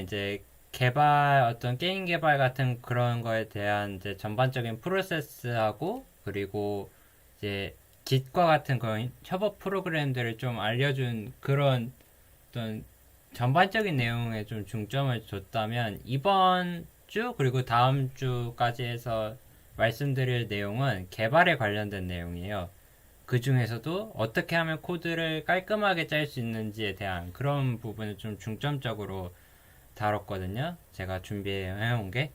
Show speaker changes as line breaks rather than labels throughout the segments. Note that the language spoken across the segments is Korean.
이제 개발, 어떤 게임 개발 같은 그런 거에 대한 이제 전반적인 프로세스하고, 그리고 이제 Git과 같은 그런 협업 프로그램들을 좀 알려준 그런 어떤 전반적인 내용에 좀 중점을 줬다면, 이번 주 그리고 다음 주까지 해서 말씀드릴 내용은 개발에 관련된 내용이에요. 그 중에서도 어떻게 하면 코드를 깔끔하게 짤 수 있는지에 대한 그런 부분을 좀 중점적으로 다뤘거든요. 제가 준비해온 게.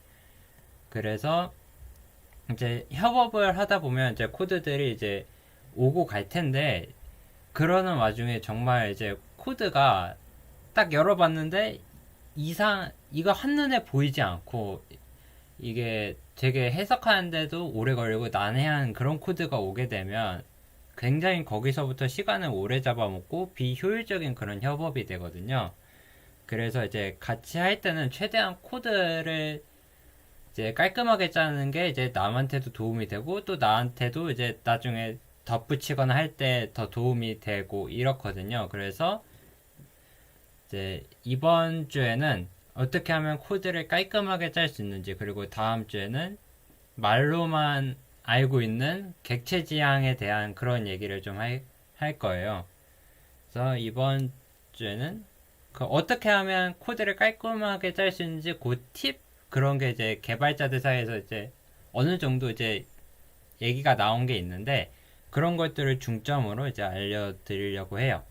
그래서 이제 협업을 하다 보면 이제 코드들이 이제 오고 갈 텐데, 그러는 와중에 정말 이제 코드가 딱 열어봤는데 이거 한눈에 보이지 않고, 이게 되게 해석하는데도 오래 걸리고 난해한 그런 코드가 오게 되면 굉장히 거기서부터 시간을 오래 잡아먹고 비효율적인 그런 협업이 되거든요. 그래서 이제 같이 할 때는 최대한 코드를 이제 깔끔하게 짜는 게 이제 남한테도 도움이 되고, 또 나한테도 이제 나중에 덧붙이거나 할 때 더 도움이 되고 이렇거든요. 그래서 이제 이번 주에는 어떻게 하면 코드를 깔끔하게 짤 수 있는지, 그리고 다음 주에는 말로만 알고 있는 객체 지향에 대한 그런 얘기를 좀 할 거예요. 그래서 이번 주에는 그 어떻게 하면 코드를 깔끔하게 짤 수 있는지 그 팁, 그런 게 이제 개발자들 사이에서 이제 어느 정도 이제 얘기가 나온 게 있는데, 그런 것들을 중점으로 이제 알려드리려고 해요.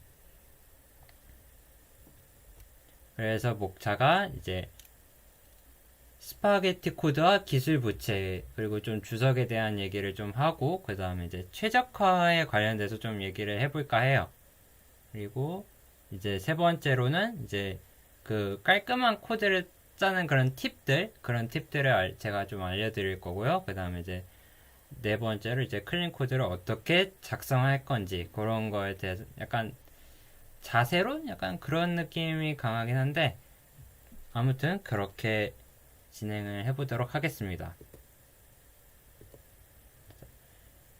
그래서 목차가 이제 스파게티 코드와 기술 부채, 그리고 좀 주석에 대한 얘기를 좀 하고, 그 다음에 이제 최적화에 관련돼서 좀 얘기를 해볼까 해요. 그리고 이제 세 번째로는 이제 그 깔끔한 코드를 짜는 그런 팁들을 제가 좀 알려드릴 거고요. 그 다음에 이제 네 번째로 이제 클린 코드를 어떻게 작성할 건지, 그런 거에 대해서 약간 자세로 약간 그런 느낌이 강하긴 한데, 아무튼 그렇게 진행을 해보도록 하겠습니다.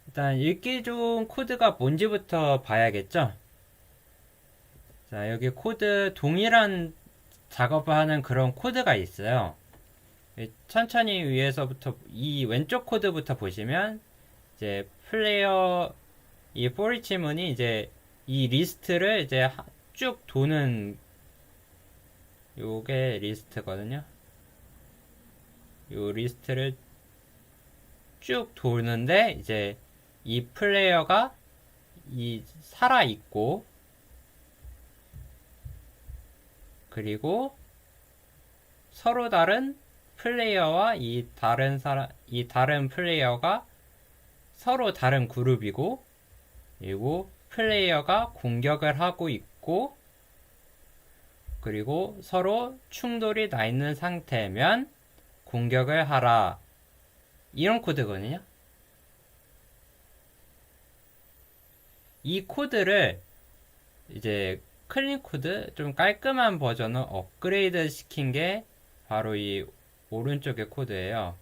일단 읽기 좋은 코드가 뭔지부터 봐야겠죠. 자, 여기 코드, 동일한 작업을 하는 그런 코드가 있어요. 천천히 위에서부터 이 왼쪽 코드부터 보시면 이제 플레이어 이 for each 문이 이제 이 리스트를 이제 쭉 도는, 요게 리스트거든요. 요 리스트를 쭉 도는데, 이제 이 플레이어가 이 살아 있고, 그리고 서로 다른 플레이어와 이 다른 플레이어가 서로 다른 그룹이고, 그리고 플레이어가 공격을 하고 있고, 그리고 서로 충돌이 나 있는 상태면 공격을 하라. 이런 코드거든요. 이 코드를 이제 클린 코드, 좀 깔끔한 버전을 업그레이드 시킨 게 바로 이 오른쪽의 코드예요.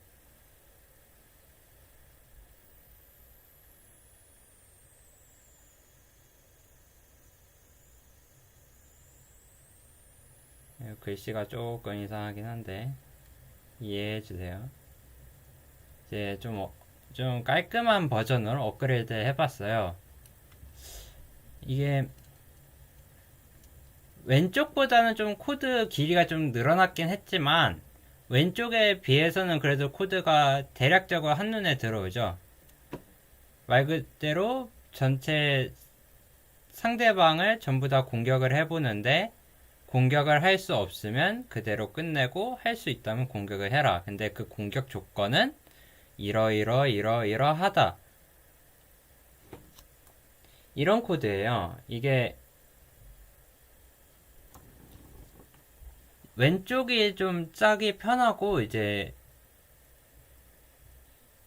글씨가 조금 이상하긴 한데 이해해 주세요. 이제 좀 깔끔한 버전으로 업그레이드 해봤어요. 이게 왼쪽보다는 좀 코드 길이가 좀 늘어났긴 했지만, 왼쪽에 비해서는 그래도 코드가 대략적으로 한눈에 들어오죠. 말 그대로 전체 상대방을 전부 다 공격을 해보는데, 공격을 할 수 없으면 그대로 끝내고, 할 수 있다면 공격을 해라. 근데 그 공격 조건은 이러하다. 이런 코드예요. 이게 왼쪽이 좀 짜기 편하고 이제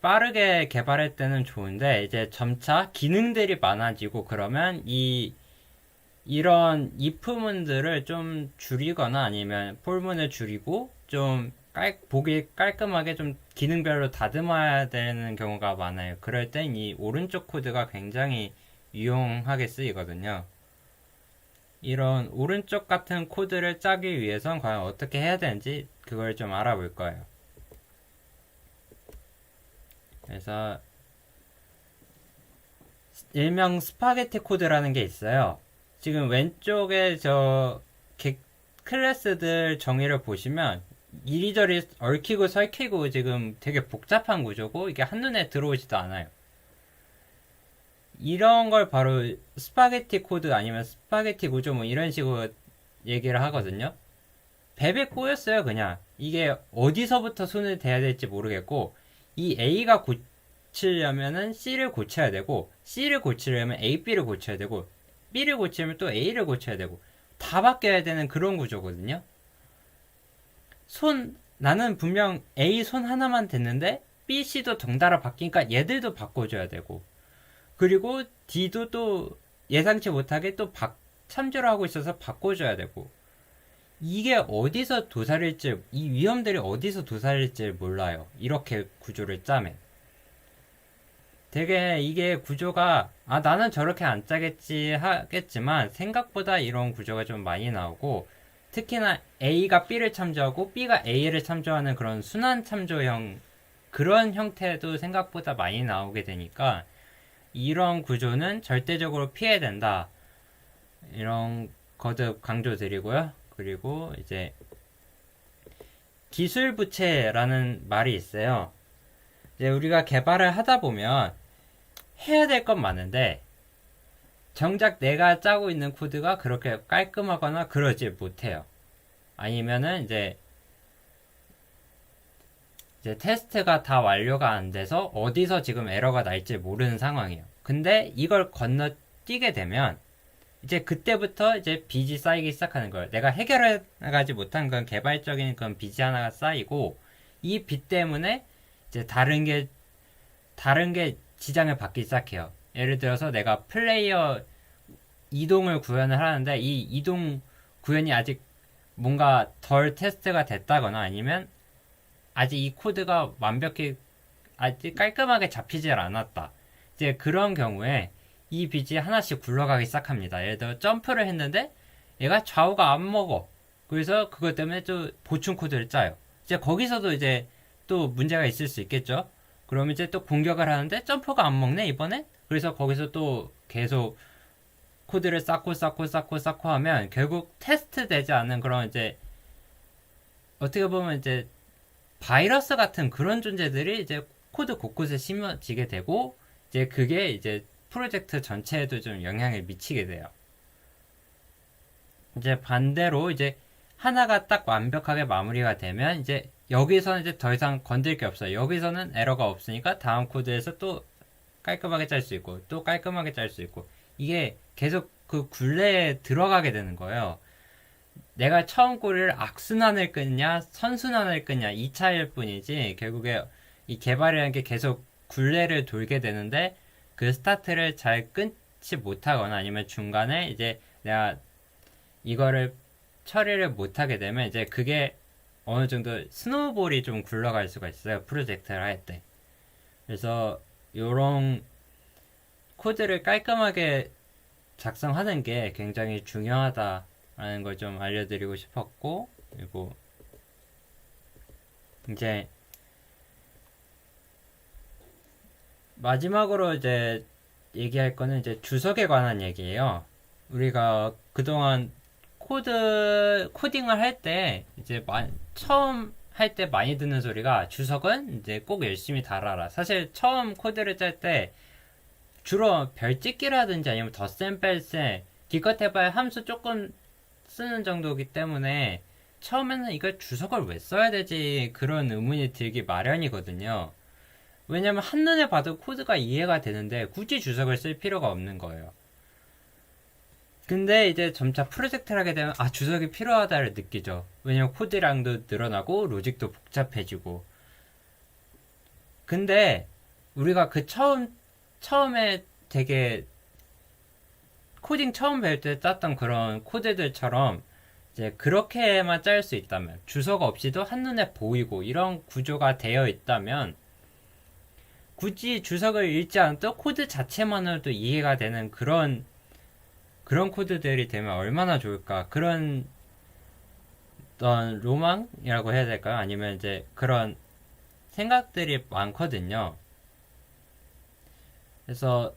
빠르게 개발할 때는 좋은데, 이제 점차 기능들이 많아지고 그러면 이런 if문들을 좀 줄이거나 아니면 폴문을 줄이고 좀 보기 깔끔하게 좀 기능별로 다듬어야 되는 경우가 많아요. 그럴 땐 이 오른쪽 코드가 굉장히 유용하게 쓰이거든요. 이런 오른쪽 같은 코드를 짜기 위해선 과연 어떻게 해야 되는지 그걸 좀 알아볼 거예요. 그래서 일명 스파게티 코드라는 게 있어요. 지금 왼쪽에 클래스들 정의를 보시면 이리저리 얽히고 설키고 지금 되게 복잡한 구조고 이게 한눈에 들어오지도 않아요. 이런 걸 바로 스파게티 코드 아니면 스파게티 구조 뭐 이런 식으로 얘기를 하거든요. 베베 꼬였어요 그냥. 이게 어디서부터 손을 대야 될지 모르겠고 이 A가 고치려면은 C를 고쳐야 되고 C를 고치려면 A, B를 고쳐야 되고 B를 고치려면 또 A를 고쳐야 되고 다 바뀌어야 되는 그런 구조거든요. 나는 분명 A 손 하나만 됐는데 B, C도 덩달아 바뀌니까 얘들도 바꿔줘야 되고 그리고 D도 또 예상치 못하게 또 참조를 하고 있어서 바꿔줘야 되고 이게 어디서 도사릴지 이 위험들이 어디서 도사릴지 몰라요. 이렇게 구조를 짜면 되게 이게 구조가 나는 저렇게 안 짜겠지 하겠지만 생각보다 이런 구조가 좀 많이 나오고 특히나 A가 B를 참조하고 B가 A를 참조하는 그런 순환 참조형 그런 형태도 생각보다 많이 나오게 되니까 이런 구조는 절대적으로 피해야 된다. 이런 거듭 강조드리고요. 그리고 이제 기술 부채라는 말이 있어요. 이제 우리가 개발을 하다 보면 해야 될 건 많은데 정작 내가 짜고 있는 코드가 그렇게 깔끔하거나 그러지 못해요. 아니면은 이제 테스트가 다 완료가 안 돼서 어디서 지금 에러가 날지 모르는 상황이에요. 근데 이걸 건너뛰게 되면 이제 그때부터 이제 빚이 쌓이기 시작하는 거예요. 내가 해결해가지 못한 그런 개발적인 그런 빚이 하나가 쌓이고 이 빚 때문에 이제 다른 게 지장을 받기 시작해요. 예를 들어서 내가 플레이어 이동을 구현을 하는데 이 이동 구현이 아직 뭔가 덜 테스트가 됐다거나 아니면 아직 이 코드가 완벽히 아직 깔끔하게 잡히질 않았다. 이제 그런 경우에 이 빚이 하나씩 굴러가기 시작합니다. 예를 들어 점프를 했는데 얘가 좌우가 안 먹어. 그래서 그것 때문에 또 보충 코드를 짜요. 이제 거기서도 이제 또 문제가 있을 수 있겠죠. 그럼 이제 또 공격을 하는데 점프가 안 먹네 이번에. 그래서 거기서 또 계속 코드를 쌓고 하면 결국 테스트 되지 않는 그런 이제 어떻게 보면 이제 바이러스 같은 그런 존재들이 이제 코드 곳곳에 심어지게 되고 이제 그게 이제 프로젝트 전체에도 좀 영향을 미치게 돼요. 이제 반대로 이제 하나가 딱 완벽하게 마무리가 되면 이제 여기서는 이제 더 이상 건들 게 없어요. 여기서는 에러가 없으니까 다음 코드에서 또 깔끔하게 짤 수 있고 또 깔끔하게 짤 수 있고 이게 계속 그 굴레에 들어가게 되는 거예요. 내가 처음 꼬리를 악순환을 끊냐 선순환을 끊냐 이 차이일 뿐이지 결국에 이 개발이라는 게 계속 굴레를 돌게 되는데 그 스타트를 잘 끊지 못하거나 아니면 중간에 이제 내가 이거를 처리를 못하게 되면 이제 그게 어느 정도 스노우볼이 좀 굴러갈 수가 있어요. 프로젝트를 할 때. 그래서 요런 코드를 깔끔하게 작성하는 게 굉장히 중요하다라는 걸 좀 알려드리고 싶었고 그리고 이제 마지막으로 이제 얘기할 거는 이제 주석에 관한 얘기예요. 우리가 그동안 코딩을 할 때 이제 처음 할 때 많이 듣는 소리가 주석은 이제 꼭 열심히 달아라. 사실 처음 코드를 짤 때 주로 별짓기라든지 아니면 덧셈 뺄셈 기껏 해봐야 함수 조금 쓰는 정도이기 때문에 처음에는 이걸 주석을 왜 써야 되지 그런 의문이 들기 마련이거든요. 왜냐면 한눈에 봐도 코드가 이해가 되는데 굳이 주석을 쓸 필요가 없는 거예요. 근데 이제 점차 프로젝트를 하게 되면 주석이 필요하다를 느끼죠. 왜냐면 코드량도 늘어나고 로직도 복잡해지고. 근데 우리가 그 처음에 되게 코딩 처음 배울 때 짰던 그런 코드들처럼 이제 그렇게만 짤 수 있다면 주석 없이도 한눈에 보이고 이런 구조가 되어 있다면 굳이 주석을 읽지 않아도 코드 자체만으로도 이해가 되는 그런 그런 코드들이 되면 얼마나 좋을까. 그런 어떤 로망이라고 해야 될까요? 아니면 이제 그런 생각들이 많거든요. 그래서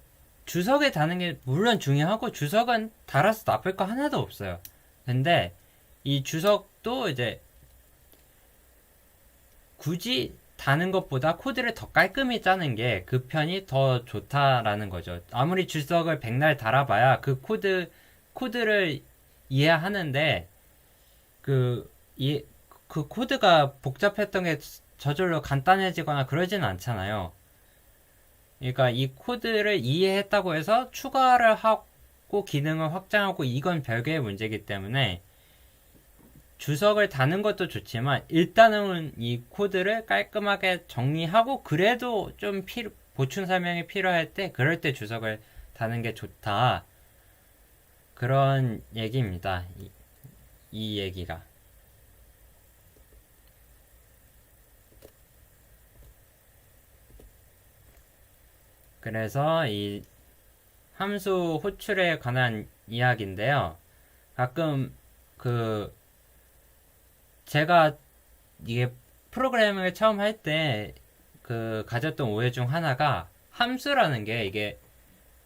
주석에 다는 게 물론 중요하고 주석은 달아서 나쁠 거 하나도 없어요. 근데 이 주석도 이제 굳이 다는 것보다 코드를 더 깔끔히 짜는 게 그 편이 더 좋다라는 거죠. 아무리 주석을 백날 달아봐야 그 코드를 이해하는데 그, 그 코드가 복잡했던 게 저절로 간단해지거나 그러진 않잖아요. 그러니까 이 코드를 이해했다고 해서 추가를 하고 기능을 확장하고 이건 별개의 문제이기 때문에 주석을 다는 것도 좋지만 일단은 이 코드를 깔끔하게 정리하고 그래도 좀 보충 설명이 필요할 때 그럴 때 주석을 다는 게 좋다. 그런 얘기입니다. 이 얘기가. 그래서 이 함수 호출에 관한 이야기인데요. 가끔 그 제가 이게 프로그래밍을 처음 할 때 그 가졌던 오해 중 하나가 함수라는 게 이게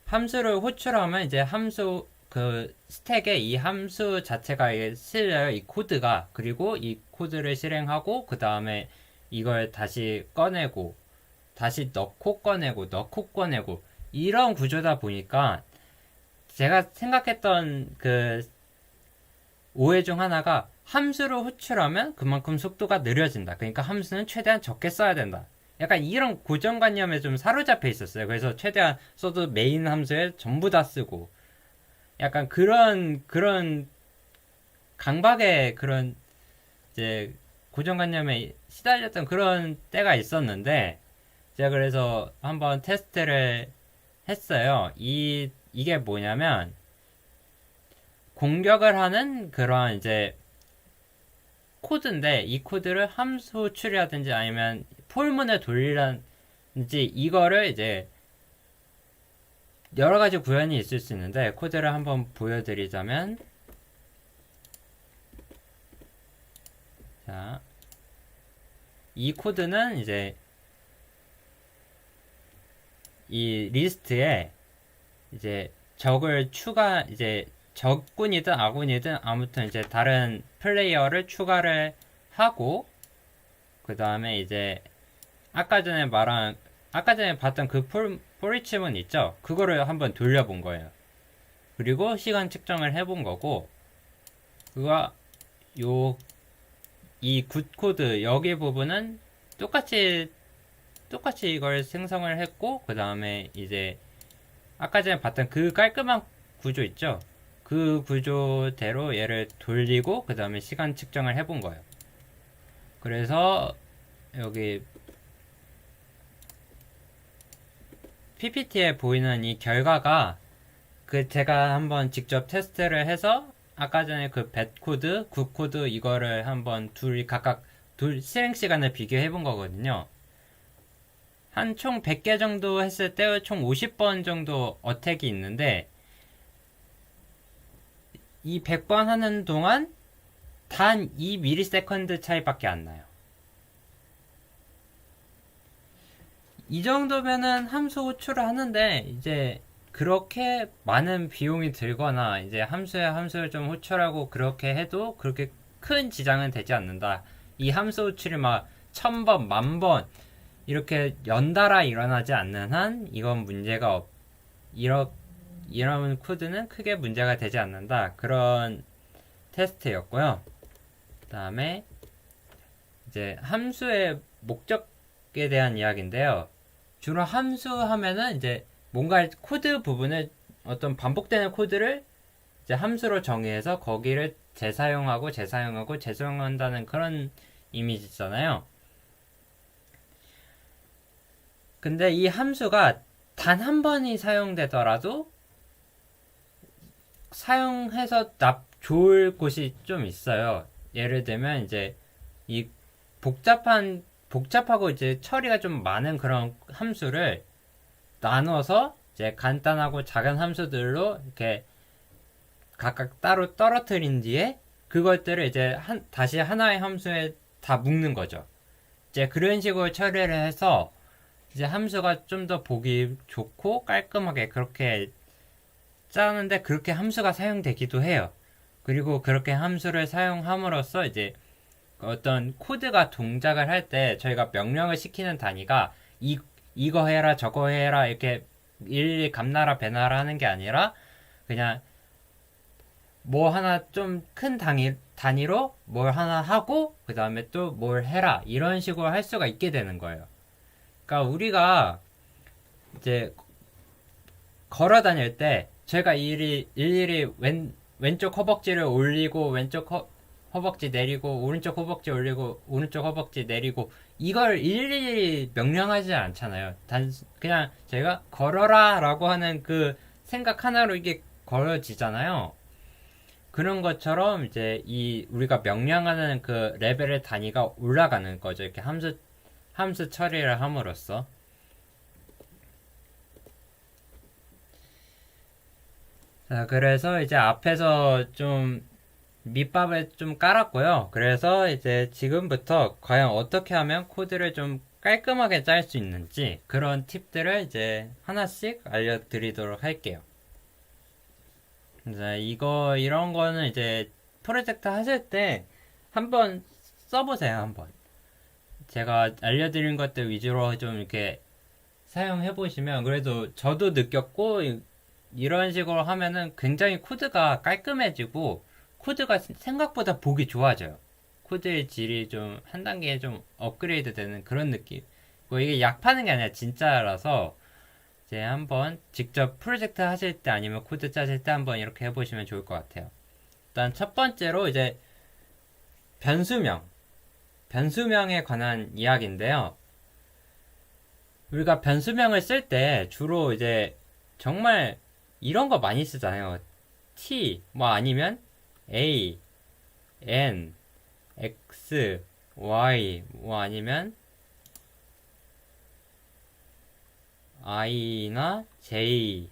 함수를 호출하면 이제 함수 그 스택에 이 함수 자체가 실려요. 이 코드가. 그리고 이 코드를 실행하고 그 다음에 이걸 다시 꺼내고 다시 넣고 꺼내고 이런 구조다 보니까 제가 생각했던 그 오해 중 하나가 함수를 호출하면 그만큼 속도가 느려진다. 그러니까 함수는 최대한 적게 써야 된다. 약간 이런 고정관념에 좀 사로잡혀 있었어요. 그래서 최대한 써도 메인 함수에 전부 다 쓰고 약간 그런 강박의 그런 이제 고정관념에 시달렸던 그런 때가 있었는데 제가 그래서 한번 테스트를 했어요. 이게 뭐냐면 공격을 하는 그런 이제 코드인데 이 코드를 함수 호출이라든지 아니면 폴문을 돌리라든지 이거를 이제 여러 가지 구현이 있을 수 있는데 코드를 한번 보여드리자면 자, 이 코드는 이제 이 리스트에 이제 이제 적군이든 아군이든 아무튼 이제 다른 플레이어를 추가를 하고 그 다음에 이제 아까 전에 봤던 그 포리치문 있죠? 그거를 한번 돌려본 거예요. 그리고 시간 측정을 해본 거고 그거 이 굿코드 여기 부분은 똑같이 이걸 생성을 했고 그 다음에 이제 아까 전에 봤던 그 깔끔한 구조 있죠? 그 구조대로 얘를 돌리고 그 다음에 시간 측정을 해본 거예요. 그래서 여기 PPT에 보이는 이 결과가 그 제가 한번 직접 테스트를 해서 아까 전에 그 뱃코드, 굿코드 이거를 한번 각각 실행 시간을 비교해 본 거거든요. 한 총 100개 정도 했을 때 총 50번 정도 어택이 있는데 이 100번 하는 동안 단 2ms 차이밖에 안 나요. 이 정도면은 함수 호출을 하는데 이제 그렇게 많은 비용이 들거나 이제 함수를 좀 호출하고 그렇게 해도 그렇게 큰 지장은 되지 않는다. 이 함수 호출이 막 1000번, 10,000번 이렇게 연달아 일어나지 않는 한 이건 문제가 이런 코드는 크게 문제가 되지 않는다. 그런 테스트였고요. 그 다음에 이제 함수의 목적에 대한 이야기인데요. 주로 함수 하면은 이제 뭔가 코드 부분을 어떤 반복되는 코드를 이제 함수로 정의해서 거기를 재사용한다는 그런 이미지잖아요. 근데 이 함수가 단 한 번이 사용되더라도 사용해서 좋을 곳이 좀 있어요. 예를 들면 이제 이 복잡하고 이제 처리가 좀 많은 그런 함수를 나눠서 이제 간단하고 작은 함수들로 이렇게 각각 따로 떨어뜨린 뒤에 그것들을 이제 다시 하나의 함수에 다 묶는 거죠. 이제 그런 식으로 처리를 해서 이제 함수가 좀 더 보기 좋고 깔끔하게 그렇게 짜는데 그렇게 함수가 사용되기도 해요. 그리고 그렇게 함수를 사용함으로써 이제 어떤 코드가 동작을 할 때 저희가 명령을 시키는 단위가 이거 해라 저거 해라 이렇게 일일이 감나라 배나라 하는 게 아니라 그냥 뭐 하나 좀 큰 단위로 뭘 하나 하고 그 다음에 또 뭘 해라 이런 식으로 할 수가 있게 되는 거예요. 그러니까 우리가 이제 걸어 다닐 때 제가 일일이 왼쪽 허벅지를 올리고 왼쪽 허벅지 내리고 오른쪽 허벅지 올리고 오른쪽 허벅지 내리고 이걸 일일이 명령하지 않잖아요. 그냥 제가 걸어라 라고 하는 그 생각 하나로 이게 걸어지잖아요. 그런 것처럼 이제 우리가 명령하는 그 레벨의 단위가 올라가는 거죠. 이렇게 함수 처리를 함으로써. 자, 그래서 이제 앞에서 좀 밑밥을 좀 깔았고요. 그래서 이제 지금부터 과연 어떻게 하면 코드를 좀 깔끔하게 짤 수 있는지 그런 팁들을 이제 하나씩 알려드리도록 할게요. 자, 이런 거는 이제 프로젝트 하실 때 한번 써보세요, 한번. 제가 알려드린 것들 위주로 좀 이렇게 사용해보시면 그래도 저도 느꼈고 이런 식으로 하면은 굉장히 코드가 깔끔해지고 코드가 생각보다 보기 좋아져요. 코드의 질이 좀 한 단계 좀 업그레이드 되는 그런 느낌. 뭐 이게 약 파는 게 아니라 진짜라서 이제 한번 직접 프로젝트 하실 때 아니면 코드 짜실 때 한번 이렇게 해보시면 좋을 것 같아요. 일단 첫 번째로 이제 변수명에 관한 이야기인데요. 우리가 변수명을 쓸 때 주로 이제 정말 이런 거 많이 쓰잖아요. t 뭐 아니면 a, n, x, y 뭐 아니면 i나 j,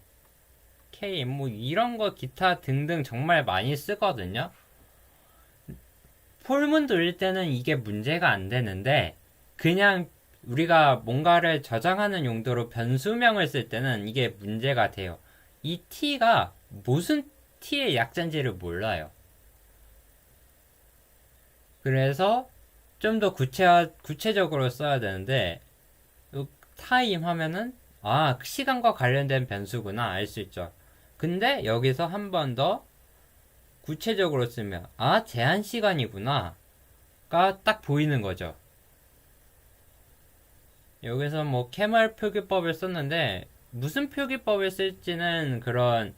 k 뭐 이런 거 기타 등등 정말 많이 쓰거든요. 폴문 돌릴 때는 이게 문제가 안 되는데 그냥 우리가 뭔가를 저장하는 용도로 변수명을 쓸 때는 이게 문제가 돼요. 이 t가 무슨 t의 약자인지를 몰라요. 그래서 좀 더 구체적으로 써야 되는데 타임 하면은 시간과 관련된 변수구나 알 수 있죠. 근데 여기서 한 번 더 구체적으로 쓰면 제한 시간이구나 가 딱 보이는 거죠. 여기서 뭐 캐멀 표기법을 썼는데 무슨 표기법을 쓸지는 그런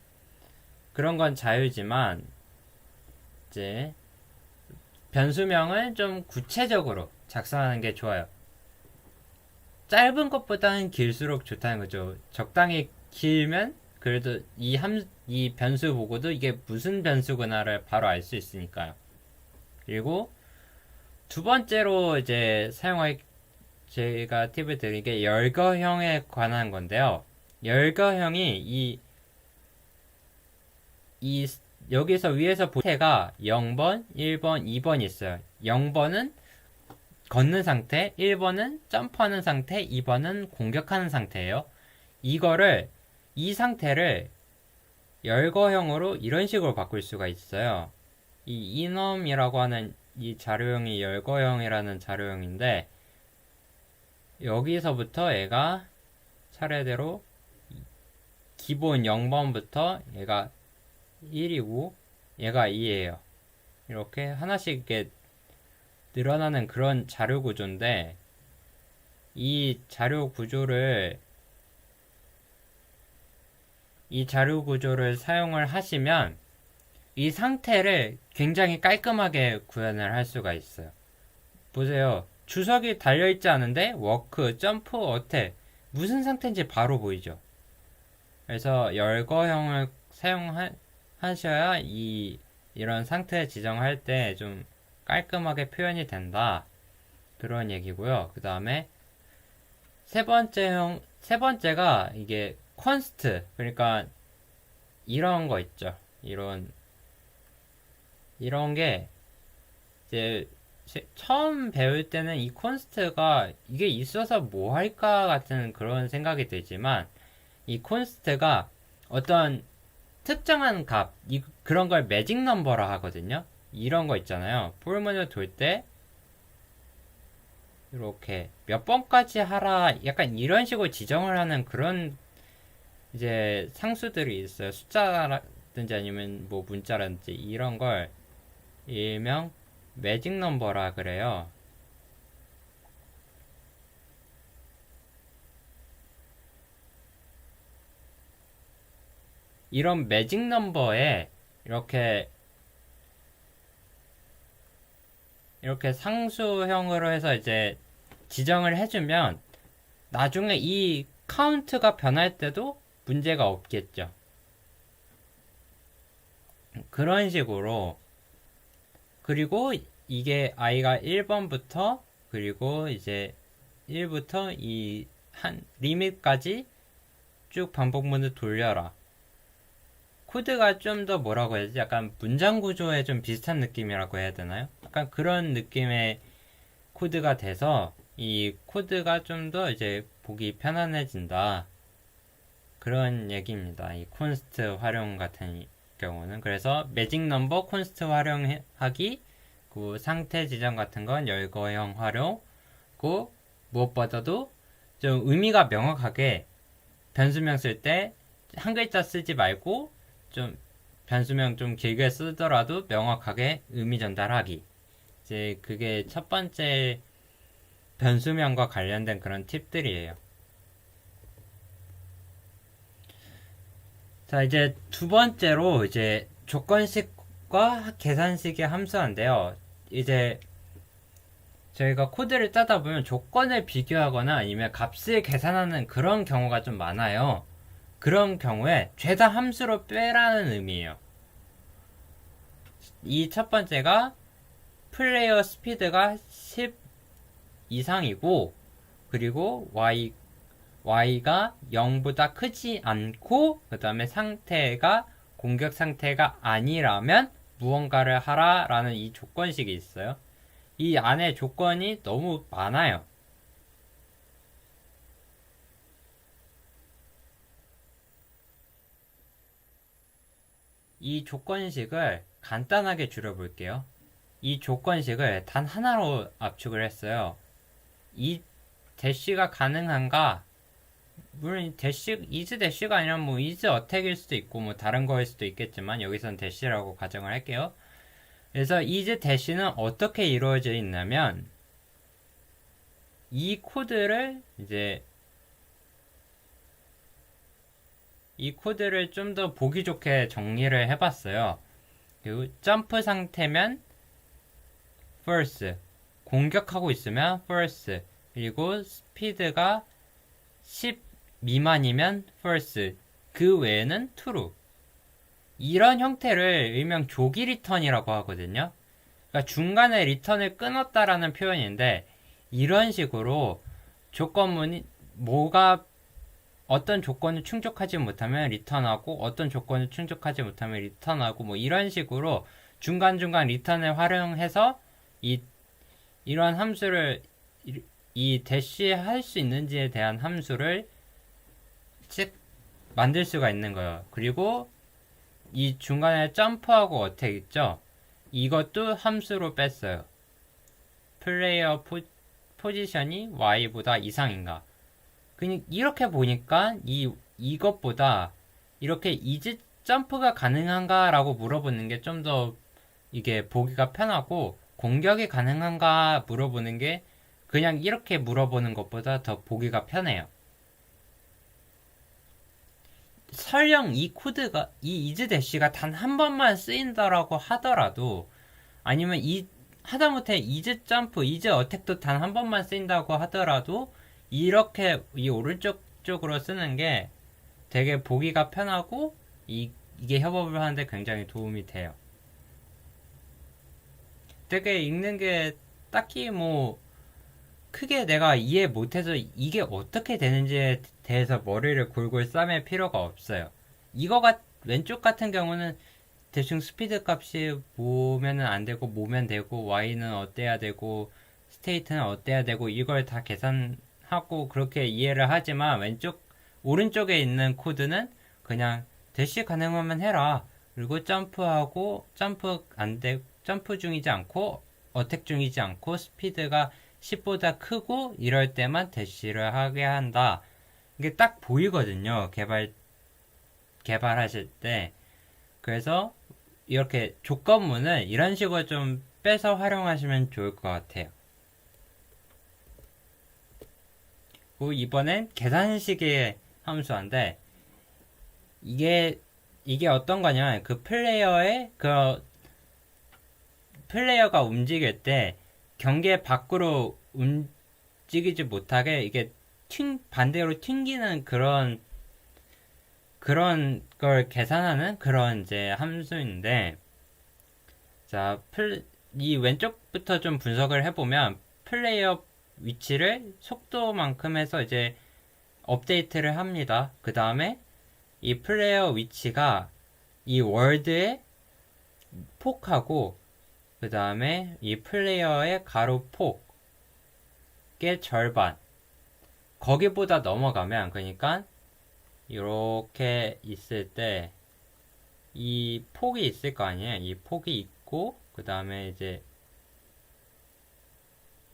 건 자유지만 이제 변수명을 좀 구체적으로 작성하는 게 좋아요. 짧은 것보다는 길수록 좋다는 거죠. 적당히 길면 그래도 이 변수 보고도 이게 무슨 변수구나를 바로 알 수 있으니까요. 그리고 두 번째로 이제 제가 팁을 드린 게 열거형에 관한 건데요. 열거형이 여기서 위에서 보태가 0번, 1번, 2번이 있어요. 0번은 걷는 상태, 1번은 점프하는 상태, 2번은 공격하는 상태예요. 이 상태를 열거형으로 이런 식으로 바꿀 수가 있어요. 이 enum이라고 하는 이 자료형이 열거형이라는 자료형인데 여기서부터 얘가 차례대로 기본 0번부터 얘가 1이고 얘가 2예요. 이렇게 하나씩 이렇게 늘어나는 그런 자료 구조인데 이 자료 구조를 사용을 하시면 이 상태를 굉장히 깔끔하게 구현을 할 수가 있어요. 보세요. 주석이 달려있지 않은데 워크, 점프, 어택 무슨 상태인지 바로 보이죠. 그래서 열거형을 사용하셔야 이런 상태 지정할 때 좀 깔끔하게 표현이 된다. 그런 얘기고요. 그 다음에 세 번째가 이게 컨스트, 그러니까 이런 거 있죠. 이런 이런 게 이제 처음 배울 때는 이 콘스트가 이게 있어서 뭐 할까 같은 그런 생각이 들지만 이 콘스트가 어떤 특정한 값, 그런 걸 매직 넘버라 하거든요. 이런 거 있잖아요. 폴문을 돌 때 이렇게 몇 번까지 하라 약간 이런 식으로 지정을 하는 그런 이제 상수들이 있어요. 숫자라든지 아니면 뭐 문자라든지 이런 걸 일명 매직 넘버라 그래요. 이런 매직 넘버에 이렇게 상수형으로 해서 이제 지정을 해주면 나중에 이 카운트가 변할 때도 문제가 없겠죠. 그런 식으로 그리고 이게 i가 1번부터 그리고 이제 1부터 이 한 리밋까지 쭉 반복문을 돌려라. 코드가 좀 더 뭐라고 해야지? 약간 문장 구조에 좀 비슷한 느낌이라고 해야 되나요? 약간 그런 느낌의 코드가 돼서 이 코드가 좀 더 이제 보기 편안해진다. 그런 얘기입니다. 이 콘스트 활용 같은 경우는. 그래서 매직 넘버 콘스트 활용하기, 그 상태 지정 같은 건 열거형 활용, 그 무엇보다도 좀 의미가 명확하게 변수명 쓸 때 한 글자 쓰지 말고 좀 변수명 좀 길게 쓰더라도 명확하게 의미 전달하기. 이제 그게 첫 번째 변수명과 관련된 그런 팁들이에요. 자, 이제 두 번째로 이제 조건식과 계산식의 함수인데요. 이제 저희가 코드를 짜다 보면 조건을 비교하거나 아니면 값을 계산하는 그런 경우가 좀 많아요. 그런 경우에 죄다 함수로 빼라는 의미예요. 이 첫 번째가 플레이어 스피드가 10 이상이고 그리고 y가 0보다 크지 않고 그 다음에 상태가 공격 상태가 아니라면 무언가를 하라 라는 이 조건식이 있어요. 이 안에 조건이 너무 많아요. 이 조건식을 간단하게 줄여볼게요. 이 조건식을 단 하나로 압축을 했어요. 이 대시가 가능한가? 물론 이즈 대시가 아니라 뭐 이즈 어택일 수도 있고 뭐 다른 거일 수도 있겠지만 여기선 대시라고 가정을 할게요. 그래서 이즈 대시는 어떻게 이루어져 있냐면 이 코드를 좀 더 보기 좋게 정리를 해봤어요. 그리고 점프 상태면 first, 공격하고 있으면 first, 그리고 스피드가 10 미만이면 false, 그 외에는 true. 이런 형태를 일명 조기 리턴이라고 하거든요. 그러니까 중간에 리턴을 끊었다라는 표현인데 이런 식으로 조건문이 어떤 조건을 충족하지 못하면 리턴하고 어떤 조건을 충족하지 못하면 리턴하고 뭐 이런 식으로 중간중간 리턴을 활용해서 이런 함수를 이 대시 할 수 있는지에 대한 함수를 만들 수가 있는 거예요. 그리고 이 중간에 점프하고 어택 있죠? 이것도 함수로 뺐어요. 플레이어 포지션이 y보다 이상인가? 이렇게 보니까 이것보다 이렇게 이즈 점프가 가능한가 라고 물어보는 게 좀 더 이게 보기가 편하고 공격이 가능한가 물어보는 게 그냥 이렇게 물어보는 것보다 더 보기가 편해요. 설령 이 코드가 이 이즈 대시가 단 한 번만 쓰인다라고 하더라도 아니면 하다못해 이즈 점프, 이즈 어택도 단 한 번만 쓰인다고 하더라도 이렇게 이 오른쪽 쪽으로 쓰는 게 되게 보기가 편하고 이게 협업을 하는데 굉장히 도움이 돼요. 되게 읽는 게 딱히 뭐 크게 내가 이해 못해서 이게 어떻게 되는지에 대해서 머리를 골골 싸맬 필요가 없어요. 왼쪽 같은 경우는 대충 스피드 값이 뭐면은 안 되고 뭐면 되고 y는 어때야 되고 스테이트는 어때야 되고 이걸 다 계산하고 그렇게 이해를 하지만 오른쪽에 있는 코드는 그냥 대시 가능하면 해라. 그리고 점프 중이지 않고 어택 중이지 않고 스피드가 10보다 크고 이럴 때만 대시를 하게 한다. 이게 딱 보이거든요. 개발하실 때. 그래서 이렇게 조건문을 이런 식으로 좀 빼서 활용하시면 좋을 것 같아요. 그리고 이번엔 계산식의 함수인데 이게 어떤 거냐면 플레이어가 움직일 때 경계 밖으로 움직이지 못하게 이게 반대로 튕기는 그런 걸 계산하는 그런 이제 함수인데, 자, 이 왼쪽부터 좀 분석을 해보면 플레이어 위치를 속도만큼 해서 이제 업데이트를 합니다. 그 다음에 이 플레이어 위치가 이 월드의 폭하고 그 다음에 이 플레이어의 가로 폭의 절반 거기보다 넘어가면 그러니까 이렇게 있을 때 이 폭이 있을 거 아니에요. 이 폭이 있고 그 다음에 이제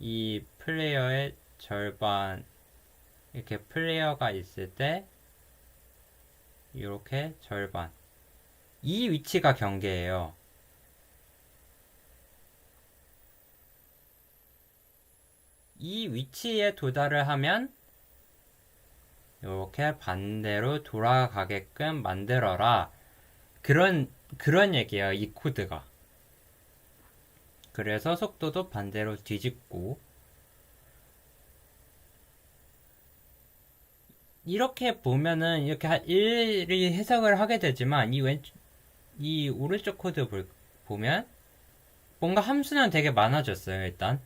이 플레이어의 절반 이렇게 플레이어가 있을 때 이렇게 절반 이 위치가 경계예요. 이 위치에 도달을 하면 이렇게 반대로 돌아가게끔 만들어라. 그런 얘기예요, 이 코드가. 그래서 속도도 반대로 뒤집고. 이렇게 보면은 이렇게 일일이 해석을 하게 되지만 이 오른쪽 코드 보면 뭔가 함수는 되게 많아졌어요, 일단.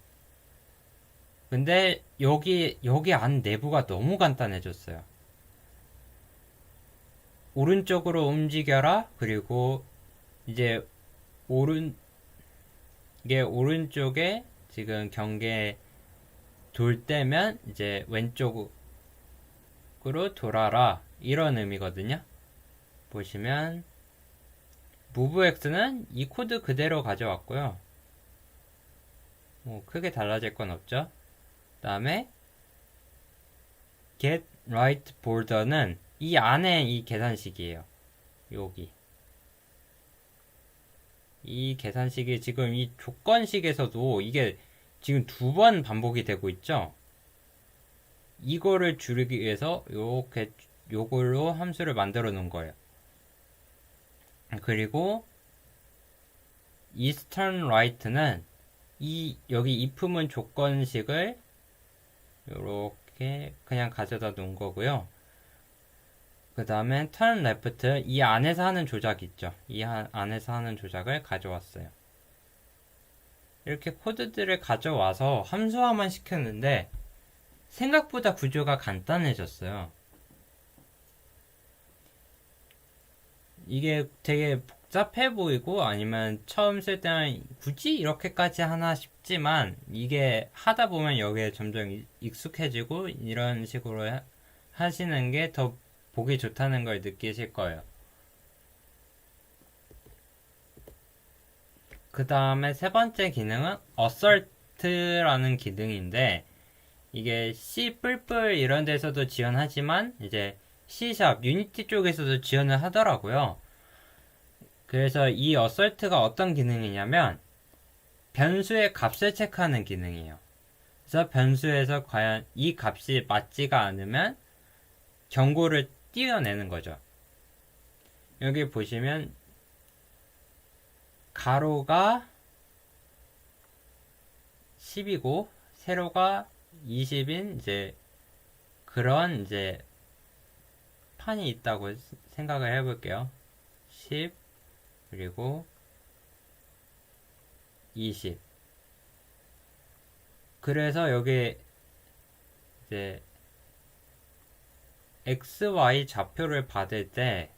근데 여기 안 내부가 너무 간단해졌어요. 오른쪽으로 움직여라. 그리고 이제 이게 오른쪽에 지금 경계 돌 때면 이제 왼쪽으로 돌아라. 이런 의미거든요. 보시면 moveX는 이 코드 그대로 가져왔고요. 뭐 크게 달라질 건 없죠. 그 다음에 get right border는 이 안에 이 계산식이에요. 여기 이 계산식이 지금 이 조건식에서도 이게 지금 2번 반복이 되고 있죠. 이거를 줄이기 위해서 요걸로 함수를 만들어 놓은 거예요. 그리고 eastern right는 여기 if문 조건식을 요렇게 그냥 가져다 놓은 거고요. 그 다음에 turn left 이 안에서 하는 조작 있죠. 이 안에서 하는 조작을 가져왔어요. 이렇게 코드들을 가져와서 함수화만 시켰는데 생각보다 구조가 간단해졌어요. 이게 되게 복잡해 보이고 아니면 처음 쓸 때는 굳이 이렇게까지 하나 싶지만 이게 하다 보면 여기에 점점 익숙해지고 이런 식으로 하시는 게 더 보기 좋다는 걸 느끼실 거예요. 그 다음에 세 번째 기능은 assert라는 기능인데 이게 C++ 이런 데서도 지원하지만 이제 C# 유니티 쪽에서도 지원을 하더라고요. 그래서 이 assert가 어떤 기능이냐면 변수의 값을 체크하는 기능이에요. 그래서 변수에서 과연 이 값이 맞지가 않으면 경고를 띄워내는 거죠. 여기 보시면 가로가 10이고 세로가 20인 이제 그런 이제 판이 있다고 생각을 해볼게요. 10 그리고 20 그래서 여기 이제 XY 좌표를 받을 때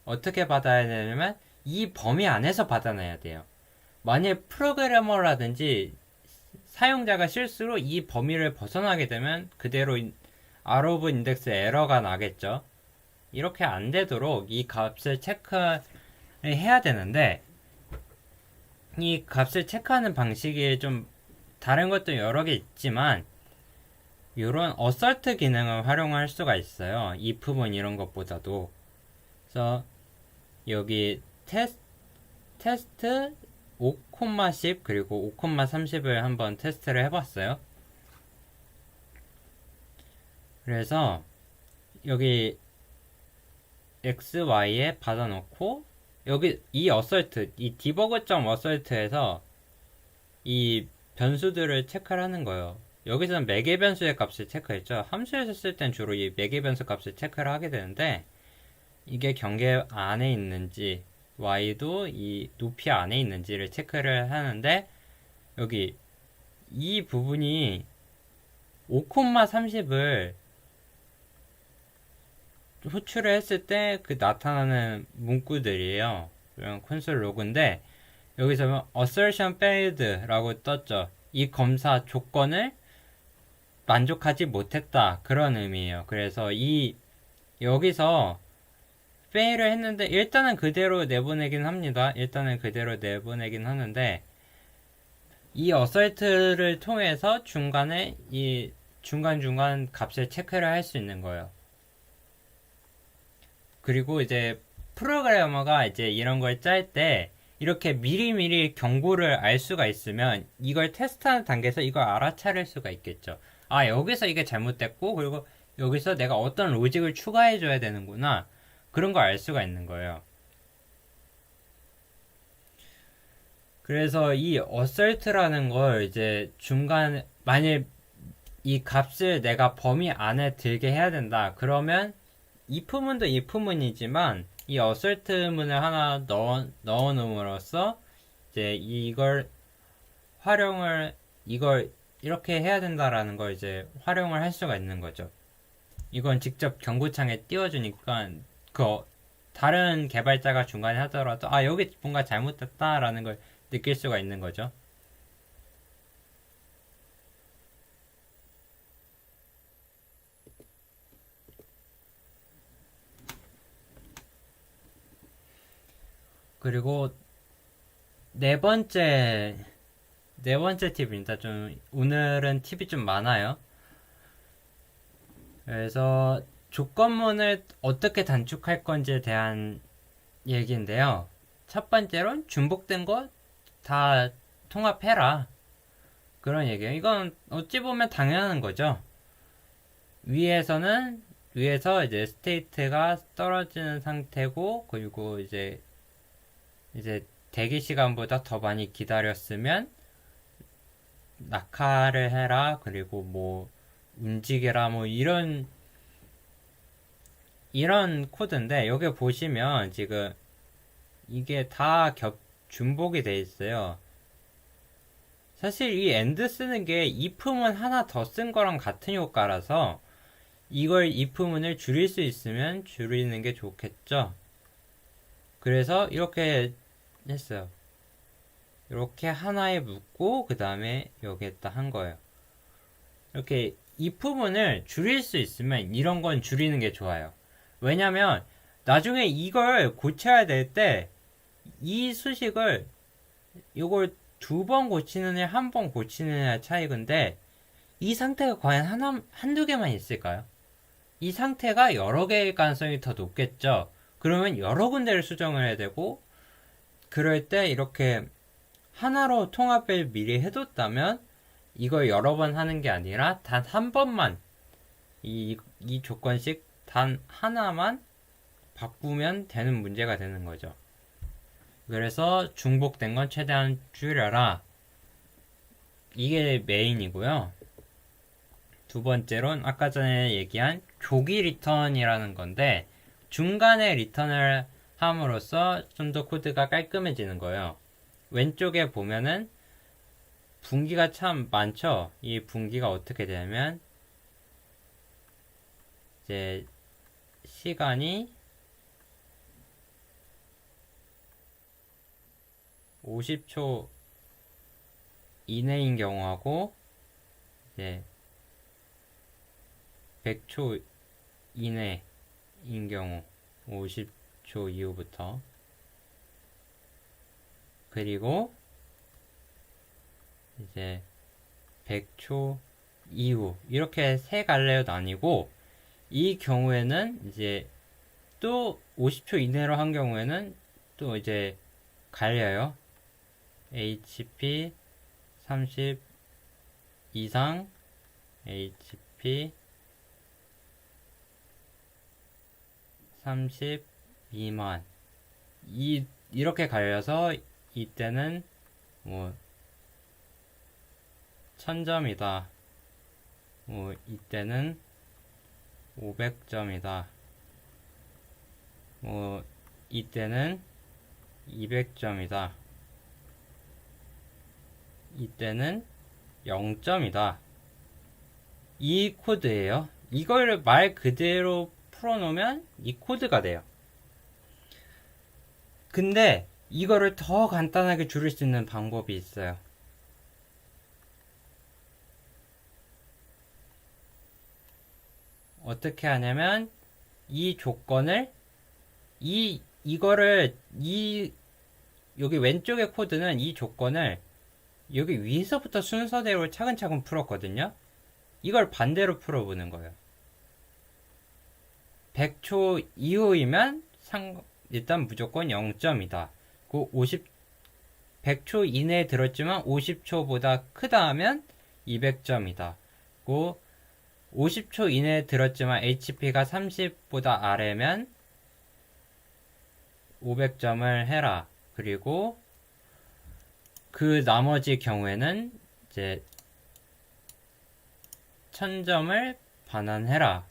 어떻게 받아야 되냐면 이 범위 안에서 받아내야 돼요. 만약 프로그래머라든지 사용자가 실수로 이 범위를 벗어나게 되면 그대로 out of index 에러가 나겠죠. 이렇게 안 되도록 이 값을 체크를 해야 되는데, 이 값을 체크하는 방식이 좀 다른 것도 여러 개 있지만 이런 어설트 기능을 활용할 수가 있어요. if문 이런 것보다도. 그래서 여기 테스트 5,10 그리고 5,30을 한번 테스트를 해봤어요. 그래서 여기 xy에 받아놓고 여기 이 어설트, 이 debug.assert에서 이 변수들을 체크를 하는 거예요. 여기서는 매개 변수의 값을 체크했죠. 함수에서 쓸 땐 주로 이 매개 변수 값을 체크를 하게 되는데, 이게 경계 안에 있는지 y도 이 높이 안에 있는지를 체크를 하는데, 여기 이 부분이 5,30을 호출을 했을 때 그 나타나는 문구들이에요. 그냥 콘솔 로그인데, 여기서 assertion failed라고 떴죠. 이 검사 조건을 만족하지 못했다, 그런 의미예요. 그래서 여기서 fail을 했는데 일단은 그대로 내보내긴 합니다. 일단은 그대로 내보내긴 하는데, 이 assert를 통해서 중간에 이 중간중간 값을 체크를 할 수 있는 거예요. 그리고 이제 프로그래머가 이제 이런 걸 짤 때 이렇게 미리미리 경고를 알 수가 있으면 이걸 테스트하는 단계에서 이걸 알아차릴 수가 있겠죠. 아, 여기서 이게 잘못됐고, 그리고 여기서 내가 어떤 로직을 추가해줘야 되는구나. 그런 걸 알 수가 있는 거예요. 그래서 이 assert라는 걸 이제 중간, 만일 이 값을 내가 범위 안에 들게 해야 된다. 그러면 if문도 if문이지만 이 assert문을 하나 넣어 놓음으로써 이제 이걸 이렇게 해야 된다라는 걸 이제 활용을 할 수가 있는 거죠. 이건 직접 경고창에 띄워주니까 그 다른 개발자가 중간에 하더라도 아, 여기 뭔가 잘못됐다라는 걸 느낄 수가 있는 거죠. 그리고 네 번째 팁입니다. 좀 오늘은 팁이 좀 많아요. 그래서 조건문을 어떻게 단축할 건지에 대한 얘기인데요. 첫 번째로는 중복된 거 다 통합해라, 그런 얘기예요. 이건 어찌 보면 당연한 거죠. 위에서 이제 스테이트가 떨어지는 상태고, 그리고 이제 대기 시간보다 더 많이 기다렸으면 낙하를 해라, 그리고 뭐 움직여라, 뭐 이런 코드인데, 여기 보시면 지금 이게 다 중복이 돼 있어요. 사실 이 and 쓰는 게 if문 하나 더 쓴 거랑 같은 효과라서 이걸 if문을 줄일 수 있으면 줄이는 게 좋겠죠. 그래서 이렇게 했어요. 이렇게 하나에 묶고 그 다음에 여기에다 한 거예요. 이렇게 if문을 줄일 수 있으면 이런 건 줄이는 게 좋아요. 왜냐면 나중에 이걸 고쳐야 될 때 이 수식을 이걸 2번 고치느냐 1번 고치느냐 차이인데, 이 상태가 과연 한두 개만 있을까요? 이 상태가 여러 개일 가능성이 더 높겠죠. 그러면 여러 군데를 수정을 해야 되고, 그럴 때 이렇게 하나로 통합을 미리 해뒀다면 이걸 여러 번 하는 게 아니라 단 한 번만 이 조건씩 단 하나만 바꾸면 되는 문제가 되는 거죠. 그래서 중복된 건 최대한 줄여라, 이게 메인이고요. 두 번째로는 아까 전에 얘기한 조기 리턴이라는 건데, 중간에 리턴을 함으로써 좀 더 코드가 깔끔해지는 거예요. 왼쪽에 보면은 분기가 참 많죠. 이 분기가 어떻게 되냐면 이제 시간이 50초 이내인 경우하고 이제 100초 이내인 경우 50초 이후부터, 그리고 이제 100초 이후, 이렇게 세 갈래로 나뉘고, 이 경우에는 이제 또 50초 이내로 한 경우에는 또 이제 갈려요. HP 30 이상, HP 30 미만, 이렇게 갈려서 이때는 뭐 1000점이다, 뭐 이때는 500점이다, 뭐 이때는 200점이다, 이때는 0점이다. 이 코드예요. 이걸 말 그대로 풀어놓으면 이 코드가 돼요. 근데 이거를 더 간단하게 줄일 수 있는 방법이 있어요. 어떻게 하냐면 이 조건을 이거를 여기 왼쪽의 코드는 이 조건을 여기 위에서부터 순서대로 차근차근 풀었거든요. 이걸 반대로 풀어보는 거예요. 100초 이후이면 일단 무조건 0점이다. 100초 이내에 들었지만 50초보다 크다 하면 200점이다. 50초 이내에 들었지만 HP가 30보다 아래면 500점을 해라. 그리고 그 나머지 경우에는 이제 1000점을 반환해라.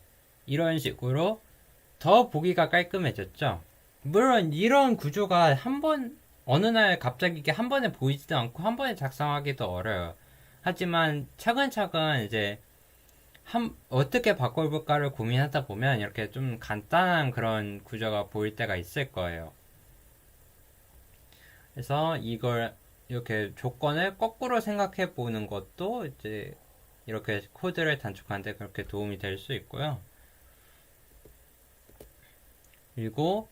이런 식으로 더 보기가 깔끔해졌죠. 물론 이런 구조가 어느 날 갑자기 이게 한 번에 보이지도 않고 한 번에 작성하기도 어려워요. 하지만 차근차근 이제 어떻게 바꿔볼까를 고민하다 보면 이렇게 좀 간단한 그런 구조가 보일 때가 있을 거예요. 그래서 이걸 이렇게 조건을 거꾸로 생각해 보는 것도 이제 이렇게 코드를 단축하는데 그렇게 도움이 될 수 있고요. 그리고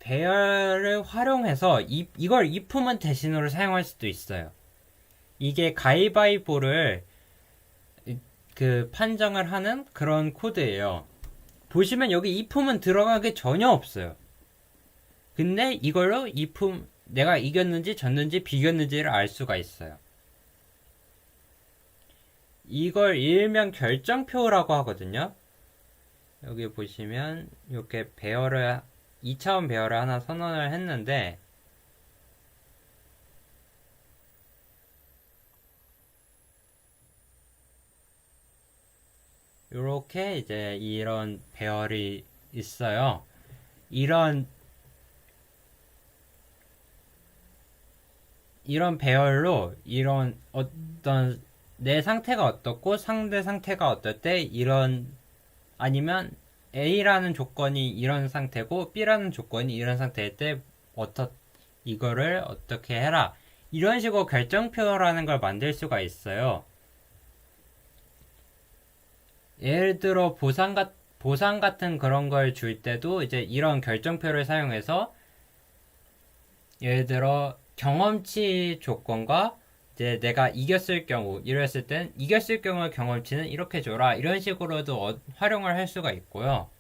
배열을 활용해서 이걸 if문 대신으로 사용할 수도 있어요. 이게 가위바위보를 판정을 하는 그런 코드예요. 보시면 여기 if문 들어가기 전혀 없어요. 근데 이걸로 내가 이겼는지 졌는지 비겼는지를 알 수가 있어요. 이걸 일명 결정표라고 하거든요. 여기 보시면 이렇게 2차원 배열을 하나 선언을 했는데, 이렇게 이제 이런 배열이 있어요. 이런 배열로 이런 어떤 내 상태가 어떻고 상대 상태가 어떨 때 아니면 A라는 조건이 이런 상태고 B라는 조건이 이런 상태일 때 이거를 어떻게 해라, 이런 식으로 결정표라는 걸 만들 수가 있어요. 예를 들어 보상 같은 그런 걸 줄 때도 이제 이런 결정표를 사용해서, 예를 들어 경험치 조건과 이제 내가 이겼을 경우, 이랬을 땐 이겼을 경우 경험치는 이렇게 줘라, 이런 식으로도 활용을 할 수가 있고요.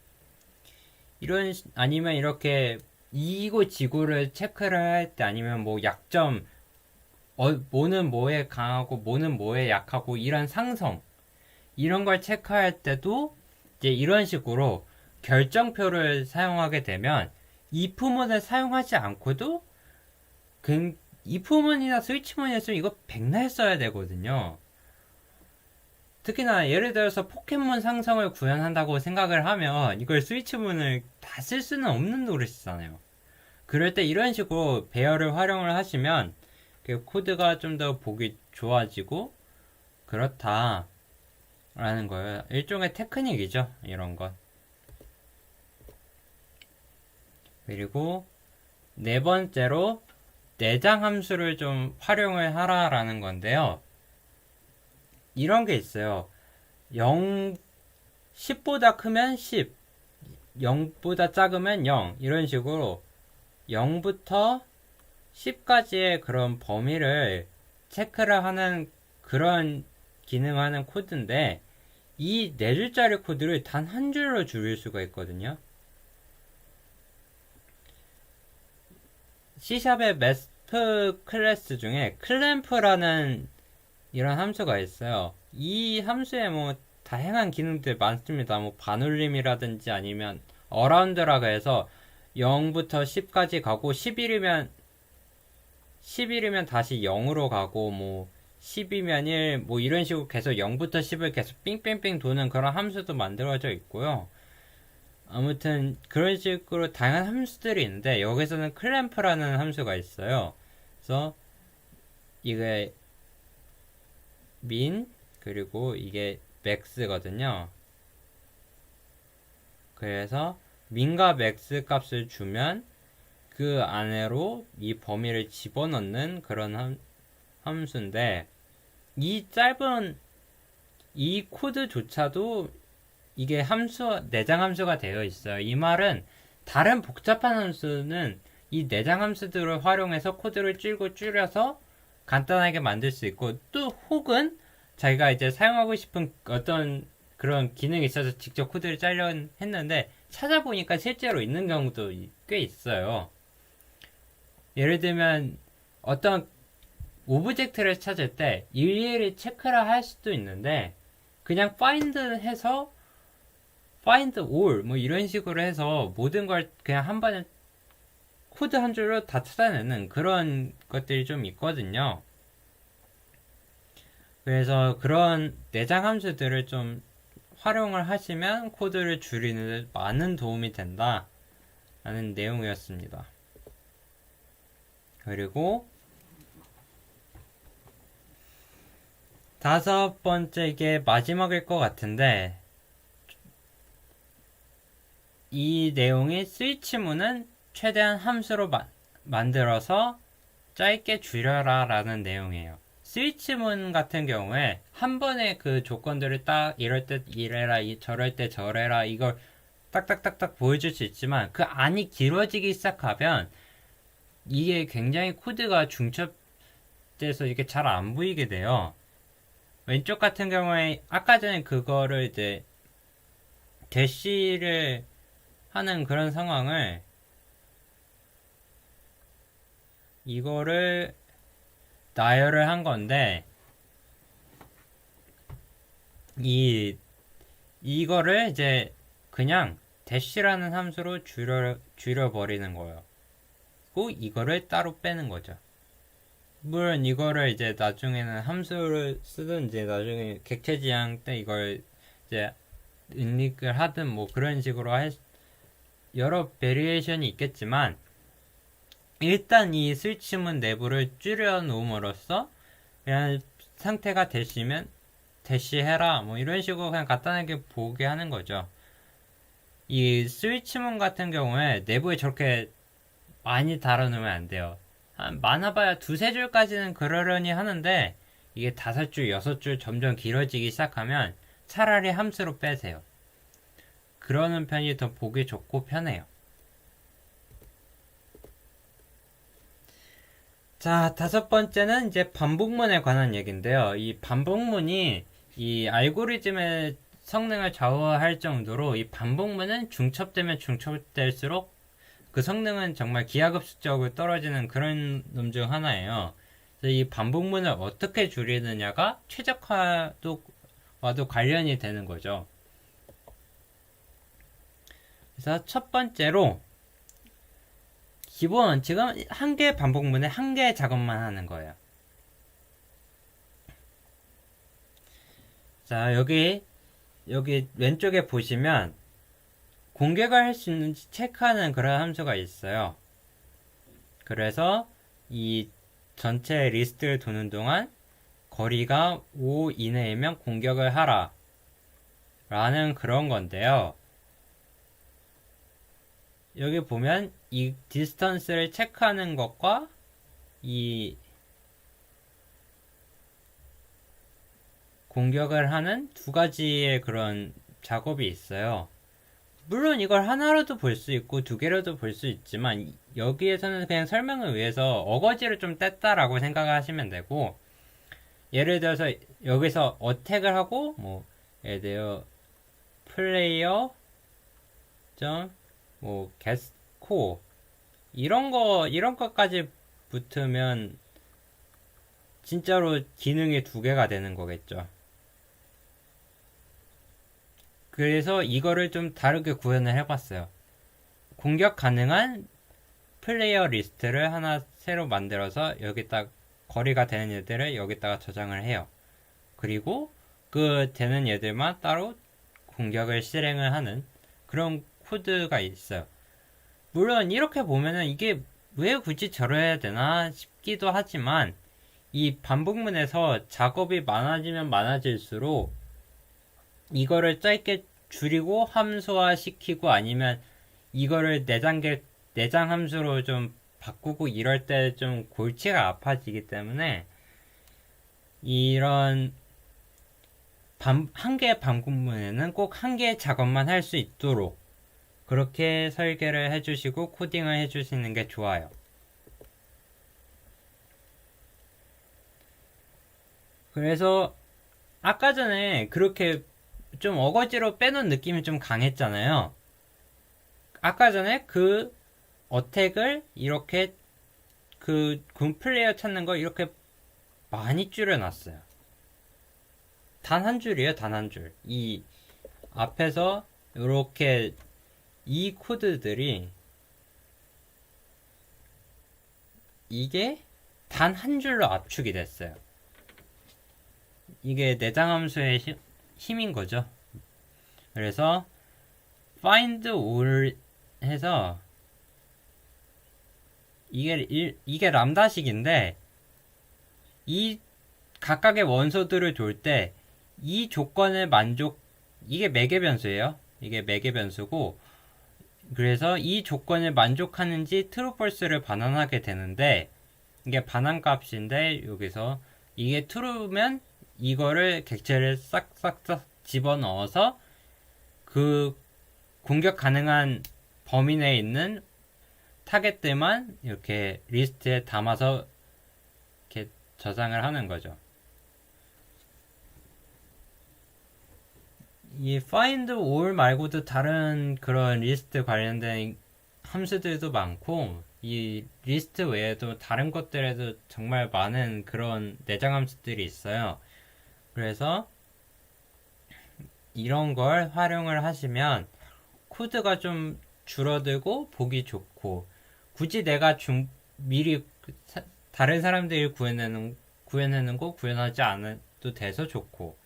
아니면 이렇게 이기고 지고를 체크를 할 때, 아니면 뭐 약점, 뭐는 뭐에 강하고 뭐는 뭐에 약하고 이런 상성, 이런 걸 체크할 때도 이제 이런 식으로 결정표를 사용하게 되면 if문을 사용하지 않고도 if문이나 스위치문이었으면 이거 백날 써야 되거든요. 특히나 예를 들어서 포켓몬 상성을 구현한다고 생각을 하면 이걸 스위치문을 다 쓸 수는 없는 노릇이잖아요. 그럴 때 이런 식으로 배열을 활용을 하시면 코드가 좀 더 보기 좋아지고 그렇다 라는 거예요. 일종의 테크닉이죠, 이런 건. 그리고 네 번째로 내장 함수를 좀 활용을 하라라는 건데요. 이런 게 있어요. 10보다 크면 10, 0보다 작으면 0, 이런 식으로 0부터 10까지의 그런 범위를 체크를 하는 그런 기능하는 코드인데, 이 4줄짜리 코드를 단 한 줄로 줄일 수가 있거든요. C샵의 매스프 클래스 중에 클램프라는 이런 함수가 있어요. 이 함수에 뭐 다양한 기능들 많습니다. 뭐 반올림이라든지 아니면 어라운드라고 해서 0부터 10까지 가고 11이면 다시 0으로 가고 뭐 10이면 1, 뭐 이런 식으로 계속 0부터 10을 계속 삥삥삥 도는 그런 함수도 만들어져 있고요. 아무튼 그런 식으로 다양한 함수들이 있는데, 여기서는 클램프라는 함수가 있어요. 그래서 이게 min 그리고 이게 max거든요. 그래서 min과 max 값을 주면 그 안으로 이 범위를 집어넣는 그런 함수인데, 이 짧은 이 코드조차도 이게 내장 함수가 되어 있어요. 이 말은 다른 복잡한 함수는 이 내장 함수들을 활용해서 코드를 줄여서 간단하게 만들 수 있고, 또 혹은 자기가 이제 사용하고 싶은 어떤 그런 기능이 있어서 직접 코드를 짜려 했는데 찾아보니까 실제로 있는 경우도 꽤 있어요. 예를 들면 어떤 오브젝트를 찾을 때 일일이 체크를 할 수도 있는데, 그냥 find 해서 find all 뭐 이런 식으로 해서 모든 걸 그냥 한 번에 코드 한 줄로 다 찾아내는 그런 것들이 좀 있거든요. 그래서 그런 내장 함수들을 좀 활용을 하시면 코드를 줄이는 데 많은 도움이 된다 라는 내용이었습니다. 그리고 5번째, 이게 마지막일 것 같은데, 이 내용이 스위치문은 최대한 함수로 만들어서 짧게 줄여라 라는 내용이에요. 스위치문 같은 경우에 한 번에 그 조건들을 딱 이럴 때 이래라, 저럴 때 저래라, 이걸 딱딱딱딱 보여줄 수 있지만 그 안이 길어지기 시작하면 이게 굉장히 코드가 중첩돼서 이게 잘 안 보이게 돼요. 왼쪽 같은 경우에 아까 전에 그거를 이제 대시를 하는 그런 상황을, 이거를 나열을 한 건데, 이거를 이제 그냥 대시라는 함수로 줄여버리는 거예요. 그 이거를 따로 빼는 거죠. 물론 이거를 이제 나중에는 함수를 쓰든 이제 나중에 객체 지향 때 이걸 이제 인릭을 하든 뭐 그런 식으로 여러 베리에이션이 있겠지만, 일단 이 스위치문 내부를 줄여 놓음으로써 그냥 상태가 대시면 대시해라 뭐 이런 식으로 그냥 간단하게 보게 하는 거죠. 이 스위치문 같은 경우에 내부에 저렇게 많이 달아놓으면 안 돼요. 많아봐야 2-3줄까지는 그러려니 하는데, 이게 5줄, 6줄 점점 길어지기 시작하면 차라리 함수로 빼세요. 그러는 편이 더 보기 좋고 편해요. 자, 5번째는 이제 반복문에 관한 얘기인데요. 이 반복문이 이 알고리즘의 성능을 좌우할 정도로, 이 반복문은 중첩되면 중첩될수록 그 성능은 정말 기하급수적으로 떨어지는 그런 놈 중 하나예요. 그래서 이 반복문을 어떻게 줄이느냐가 최적화와도 관련이 되는 거죠. 그래서 첫 번째로 기본 원칙은 한 개의 반복문에 한 개의 작업만 하는 거예요. 자, 여기 왼쪽에 보시면 공격을 할 수 있는지 체크하는 그런 함수가 있어요. 그래서 이 전체 리스트를 도는 동안 거리가 5 이내이면 공격을 하라 라는 그런 건데요. 여기 보면 이 디스턴스를 체크하는 것과 이 공격을 하는 두 가지의 그런 작업이 있어요. 물론 이걸 하나로도 볼 수 있고 두 개로도 볼 수 있지만 여기에서는 그냥 설명을 위해서 어거지를 좀 뗐다라고 생각하시면 되고, 예를 들어서 여기서 어택을 하고 뭐 예를 들어 플레이어 뭐 게스코 이런 것까지 붙으면 진짜로 기능이 두 개가 되는 거겠죠. 그래서 이거를 좀 다르게 구현을 해봤어요. 공격 가능한 플레이어 리스트를 하나 새로 만들어서 여기다 거리가 되는 애들을 여기다가 저장을 해요. 그리고 그 되는 애들만 따로 공격을 실행을 하는 그런 코드가 있어요. 물론 이렇게 보면은 이게 왜 굳이 저래야 되나 싶기도 하지만, 이 반복문에서 작업이 많아지면 많아질수록 이거를 짧게 줄이고 함수화 시키고 아니면 이거를 내장 함수로 좀 바꾸고 이럴 때 좀 골치가 아파지기 때문에 이런 한 개의 반복문에는 꼭 한 개의 작업만 할 수 있도록 그렇게 설계를 해주시고 코딩을 해주시는 게 좋아요. 그래서 아까 전에 그렇게 좀 어거지로 빼놓은 느낌이 좀 강했잖아요. 아까 전에 그 어택을 이렇게 군 플레이어 찾는 거 이렇게 많이 줄여놨어요. 단 한 줄이에요, 단 한 줄. 이 앞에서 이렇게 이 코드들이 이게 단 한 줄로 압축이 됐어요. 이게 내장 함수의 힘인 거죠. 그래서 find all 해서 이게 람다식인데 이 각각의 원소들을 둘 때 이 조건을 이게 매개 변수예요. 이게 매개 변수고, 그래서 이 조건을 만족하는지 true false를 반환하게 되는데, 이게 반환 값인데 여기서 이게 true면 이거를 객체를 싹싹싹 집어넣어서 그 공격 가능한 범위 내에 있는 타겟들만 이렇게 리스트에 담아서 이렇게 저장을 하는 거죠. 이 find all 말고도 다른 그런 리스트 관련된 함수들도 많고, 이 리스트 외에도 다른 것들에도 정말 많은 그런 내장 함수들이 있어요. 그래서 이런 걸 활용을 하시면 코드가 좀 줄어들고 보기 좋고, 굳이 내가 미리 다른 사람들이 구현해놓은 거 구현하지 않아도 돼서 좋고,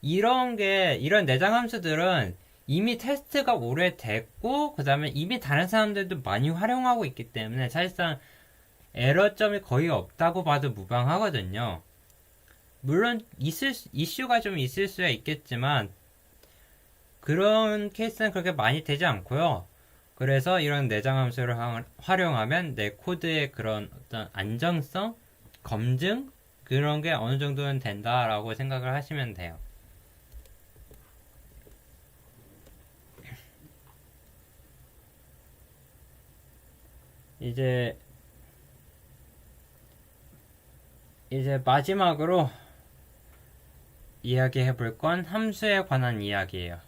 이런 내장 함수들은 이미 테스트가 오래됐고, 그 다음에 이미 다른 사람들도 많이 활용하고 있기 때문에 사실상 에러점이 거의 없다고 봐도 무방하거든요. 물론 이슈가 좀 있을 수야 있겠지만 그런 케이스는 그렇게 많이 되지 않고요. 그래서 이런 내장 함수를 활용하면 내 코드의 그런 어떤 안정성, 검증 그런 게 어느 정도는 된다라고 생각을 하시면 돼요. 이제 마지막으로 이야기해 볼 건 함수에 관한 이야기예요.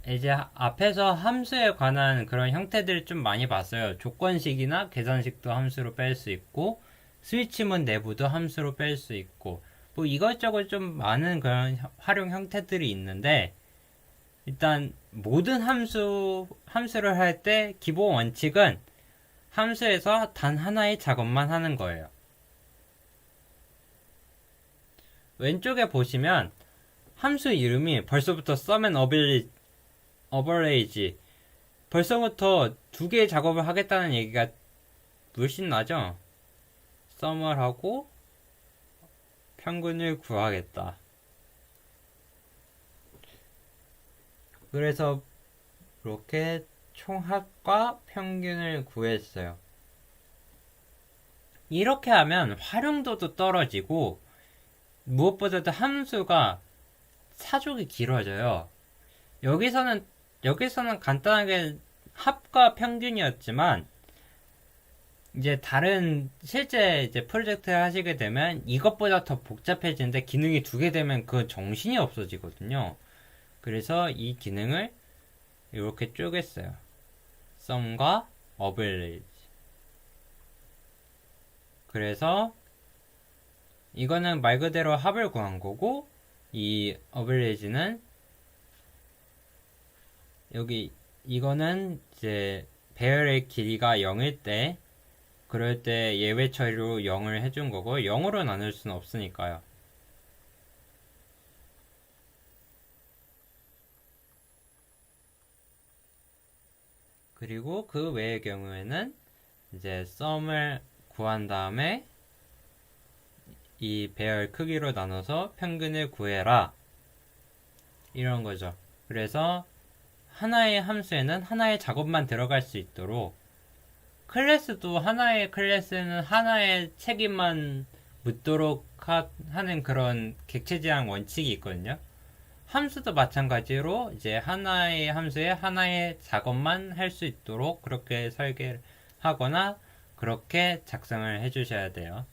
이제 앞에서 함수에 관한 그런 형태들을 좀 많이 봤어요. 조건식이나 계산식도 함수로 뺄 수 있고, 스위치문 내부도 함수로 뺄 수 있고, 뭐 이것저것 좀 많은 그런 활용 형태들이 있는데, 일단 모든 함수를 할 때 기본 원칙은 함수에서 단 하나의 작업만 하는 거예요. 왼쪽에 보시면 함수 이름이 벌써부터 sum and average 벌써부터 두 개의 작업을 하겠다는 얘기가 물씬 나죠? sum을 하고 평균을 구하겠다. 그래서 이렇게 총합과 평균을 구했어요. 이렇게 하면 활용도도 떨어지고 무엇보다도 함수가 사족이 길어져요. 여기서는 간단하게 합과 평균이었지만 이제 다른 실제 이제 프로젝트를 하시게 되면 이것보다 더 복잡해지는데 기능이 두 개 되면 그 정신이 없어지거든요. 그래서 이 기능을 이렇게 쪼갰어요. 썸과 어벨레이지. 그래서 이거는 말 그대로 합을 구한 거고 이 어벨레이지는 여기 이거는 이제 배열의 길이가 0일 때 그럴 때 예외 처리로 0을 해준 거고 0으로 나눌 수는 없으니까요. 그리고 그 외의 경우에는 이제 썸을 구한 다음에 이 배열 크기로 나눠서 평균을 구해라 이런 거죠. 그래서 하나의 함수에는 하나의 작업만 들어갈 수 있도록 클래스도 하나의 클래스는 하나의 책임만 묻도록 하는 그런 객체 지향 원칙이 있거든요. 함수도 마찬가지로 이제 하나의 함수에 하나의 작업만 할 수 있도록 그렇게 설계하거나 그렇게 작성을 해주셔야 돼요.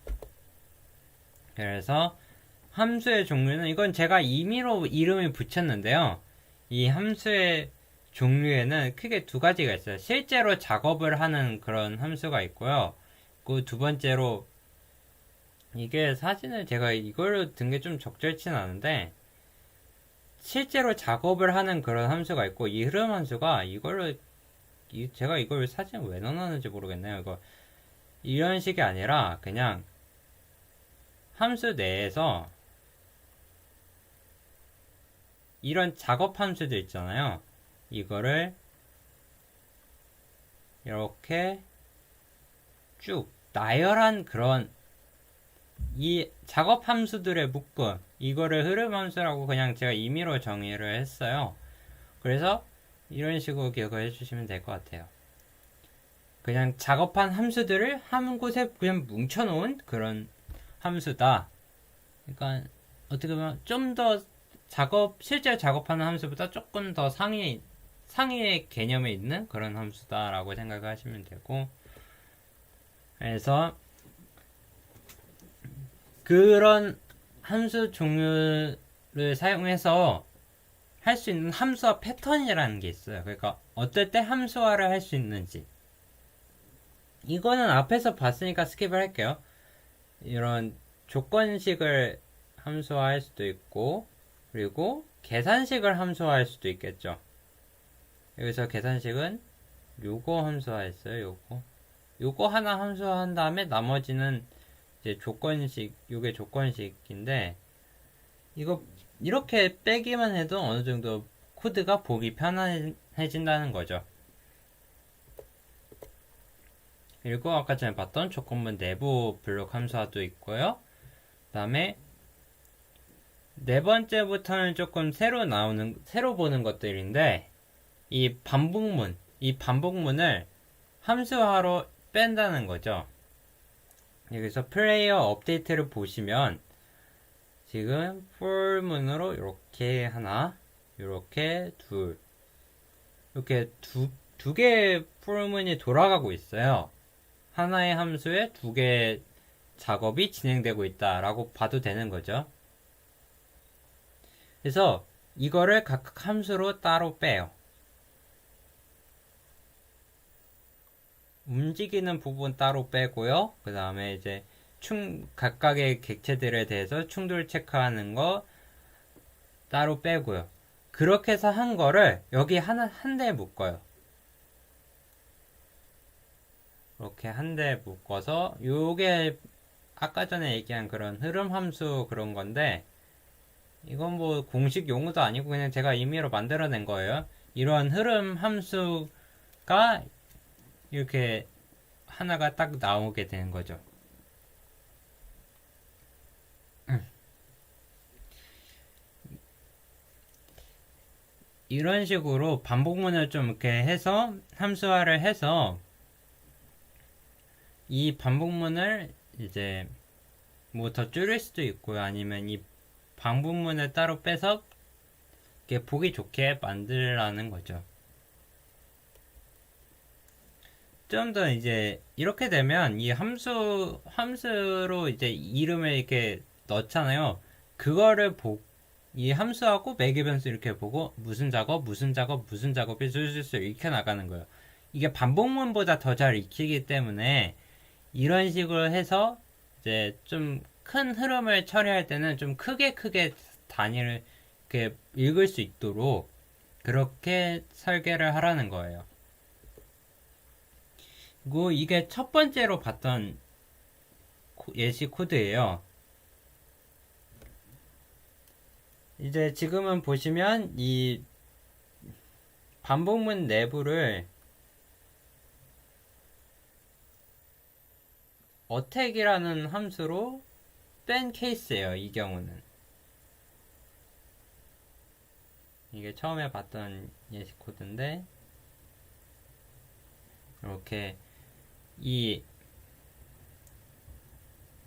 그래서 함수의 종류는 이건 제가 임의로 이름을 붙였는데요. 이 함수의 종류에는 크게 두 가지가 있어요. 실제로 작업을 하는 그런 함수가 있고요. 그 두 번째로 이게 사진을 제가 이걸로 든 게 좀 적절치는 않은데 실제로 작업을 하는 그런 함수가 있고 이 흐름 함수가 이걸로 제가 이걸 사진 왜 넣었는지 모르겠네요. 이거 이런 식이 아니라 그냥 함수 내에서 이런 작업 함수들 있잖아요. 이거를 이렇게 쭉 나열한 그런 이 작업 함수들의 묶음 이거를 흐름 함수라고 그냥 제가 임의로 정의를 했어요. 그래서 이런 식으로 기억을 해주시면 될 것 같아요. 그냥 작업한 함수들을 한 곳에 그냥 뭉쳐놓은 그런 함수다. 그러니까 어떻게 보면 좀 더 실제 작업하는 함수보다 조금 더 상위의 개념에 있는 그런 함수다라고 생각하시면 되고, 그래서 그런 함수 종류를 사용해서 할 수 있는 함수화 패턴이라는 게 있어요. 그러니까 어떨 때 함수화를 할 수 있는지. 이거는 앞에서 봤으니까 스킵을 할게요. 이런 조건식을 함수화할 수도 있고, 그리고 계산식을 함수화할 수도 있겠죠. 여기서 계산식은 요거 함수화했어요. 요거 하나 함수화한 다음에 나머지는 이제 요게 조건식인데, 이거 이렇게 빼기만 해도 어느 정도 코드가 보기 편해진다는 거죠. 그리고 아까 전에 봤던 조건문 내부 블록 함수화도 있고요. 그 다음에 네 번째부터는 조금 새로 보는 것들인데, 이 반복문을 함수화로 뺀다는 거죠. 여기서 플레이어 업데이트를 보시면 지금 for문으로 이렇게 하나, 이렇게 둘, 이렇게 두 개의 for문이 돌아가고 있어요. 하나의 함수에 두 개의 작업이 진행되고 있다라고 봐도 되는 거죠. 그래서 이거를 각각 함수로 따로 빼요. 움직이는 부분 따로 빼고요. 그 다음에 이제 각각의 객체들에 대해서 충돌 체크하는 거 따로 빼고요. 그렇게 해서 한 거를 여기 한 대에 묶어요. 이렇게 한 대에 묶어서 요게 아까 전에 얘기한 그런 흐름 함수 그런 건데, 이건 뭐 공식 용어도 아니고 그냥 제가 임의로 만들어낸 거예요. 이런 흐름 함수가 이렇게 하나가 딱 나오게 되는 거죠. 이런 식으로 반복문을 좀 이렇게 해서 함수화를 해서 이 반복문을 이제 뭐 더 줄일 수도 있고요. 아니면 이 반복문을 따로 빼서 이렇게 보기 좋게 만들라는 거죠. 좀 더 이제 이렇게 되면 이 함수로 이제 이름을 이렇게 넣잖아요. 그거를 이 함수하고 매개 변수 이렇게 보고 무슨 작업, 무슨 작업, 무슨 작업이 술술술 익혀 나가는 거예요. 이게 반복문보다 더 잘 익히기 때문에 이런 식으로 해서 이제 좀 큰 흐름을 처리할 때는 좀 크게 단위를 이렇게 읽을 수 있도록 그렇게 설계를 하라는 거예요. 그리고 이게 첫 번째로 봤던 예시 코드예요. 이제 지금은 보시면 이 반복문 내부를 어택이라는 함수로 뺀 케이스예요. 이 경우는 이게 처음에 봤던 예시 코드인데 이렇게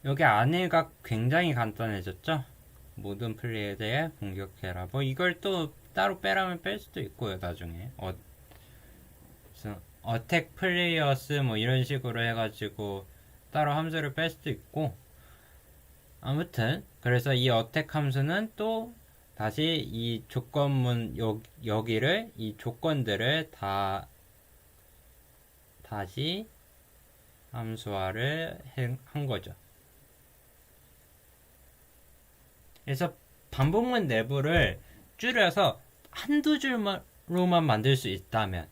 여기 안에가 굉장히 간단해졌죠. 모든 플레이에 대해 공격해라. 뭐 이걸 또 따로 빼라면 뺄 수도 있고요. 나중에 어택 플레이어스 뭐 이런 식으로 해가지고 따로 함수를 뺄 수도 있고, 아무튼 그래서 이 어택 함수는 또 다시 이 조건문 여기를 이 조건들을 다시 함수화를 한 거죠. 그래서 반복문 내부를 줄여서 한두 줄로만 만들 수 있다면,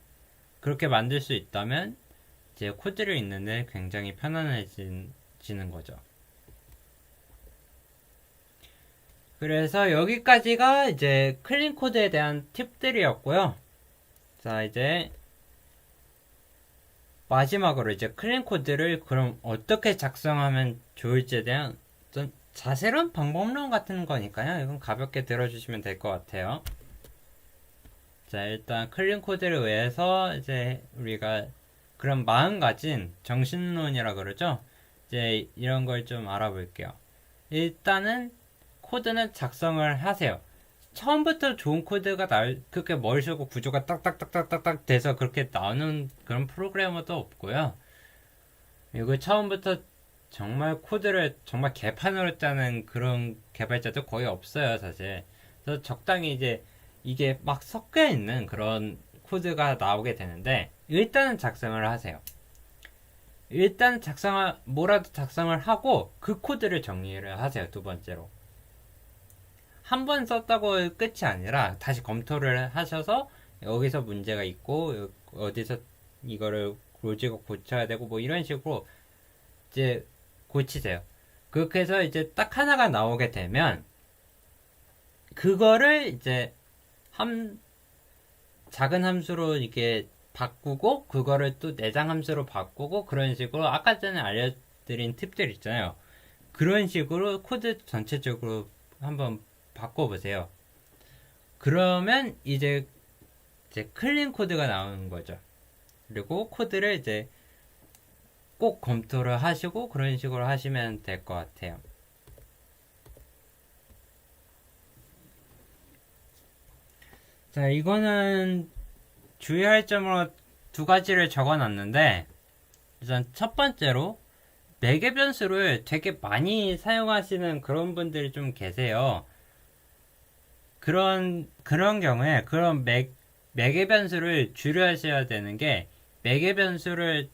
그렇게 만들 수 있다면 이제 코드를 읽는데 굉장히 편안해지는 거죠. 그래서 여기까지가 이제 클린 코드에 대한 팁들이었고요. 자, 이제 마지막으로 이제 클린 코드를 그럼 어떻게 작성하면 좋을지에 대한 어떤 자세한 방법론 같은 거니까요. 이건 가볍게 들어주시면 될 것 같아요. 자, 일단 클린 코드를 위해서 이제 우리가 그런 마음가짐, 정신론이라 그러죠. 이제 이런 걸 좀 알아볼게요. 일단은 코드는 작성을 하세요. 처음부터 좋은 코드가 그렇게 머리 쓰고 구조가 딱딱딱딱딱 돼서 그렇게 나오는 그런 프로그래머도 없고요. 그리고 처음부터 정말 코드를 정말 개판으로 짜는 그런 개발자도 거의 없어요, 사실. 그래서 적당히 이제 이게 막 섞여 있는 그런 코드가 나오게 되는데, 일단은 작성을 하세요. 일단 뭐라도 작성을 하고 그 코드를 정리를 하세요, 두 번째로. 한 번 썼다고 끝이 아니라 다시 검토를 하셔서 여기서 문제가 있고 어디서 이거를 로직을 고쳐야 되고 뭐 이런 식으로 이제 고치세요. 그렇게 해서 이제 딱 하나가 나오게 되면 그거를 이제 작은 함수로 이렇게 바꾸고 그거를 또 내장 함수로 바꾸고 그런 식으로 아까 전에 알려드린 팁들 있잖아요. 그런 식으로 코드 전체적으로 한번 바꿔보세요. 그러면 이제 클린 코드가 나오는 거죠. 그리고 코드를 이제 꼭 검토를 하시고 그런 식으로 하시면 될 것 같아요. 자, 이거는 주의할 점으로 두 가지를 적어놨는데, 우선 첫 번째로 매개 변수를 되게 많이 사용하시는 그런 분들이 좀 계세요. 그런 경우에 그런 매개 변수를 줄여셔야 되는 게, 매개 변수를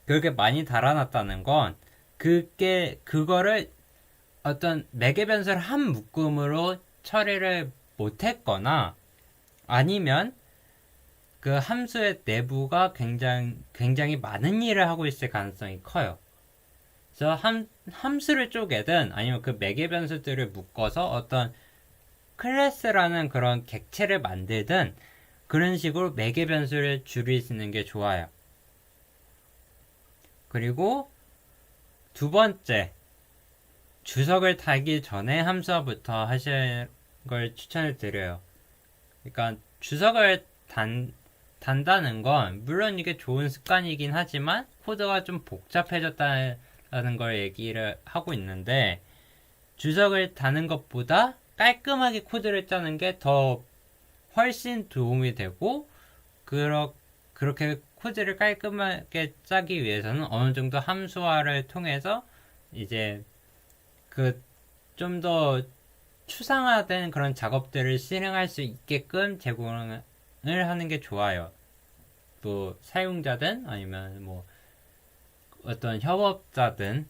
그렇게 많이 달아놨다는 건 그거를 어떤 매개 변수를 한 묶음으로 처리를 못했거나 아니면 그 함수의 내부가 굉장히 많은 일을 하고 있을 가능성이 커요. 그래서 함수를 쪼개든 아니면 그 매개 변수들을 묶어서 어떤 클래스라는 그런 객체를 만들든 그런 식으로 매개 변수를 줄이시는 게 좋아요. 그리고 두 번째, 주석을 달기 전에 함수화부터 하실 걸 추천을 드려요. 그러니까 주석을 단다는 건 물론 이게 좋은 습관이긴 하지만 코드가 좀 복잡해졌다는 걸 얘기를 하고 있는데 주석을 다는 것보다 깔끔하게 코드를 짜는 게 더 훨씬 도움이 되고 그렇게 코드를 깔끔하게 짜기 위해서는 어느 정도 함수화를 통해서 이제 그 좀 더 추상화된 그런 작업들을 실행할 수 있게끔 제공을 하는 게 좋아요. 뭐 사용자든 아니면 뭐 어떤 협업자든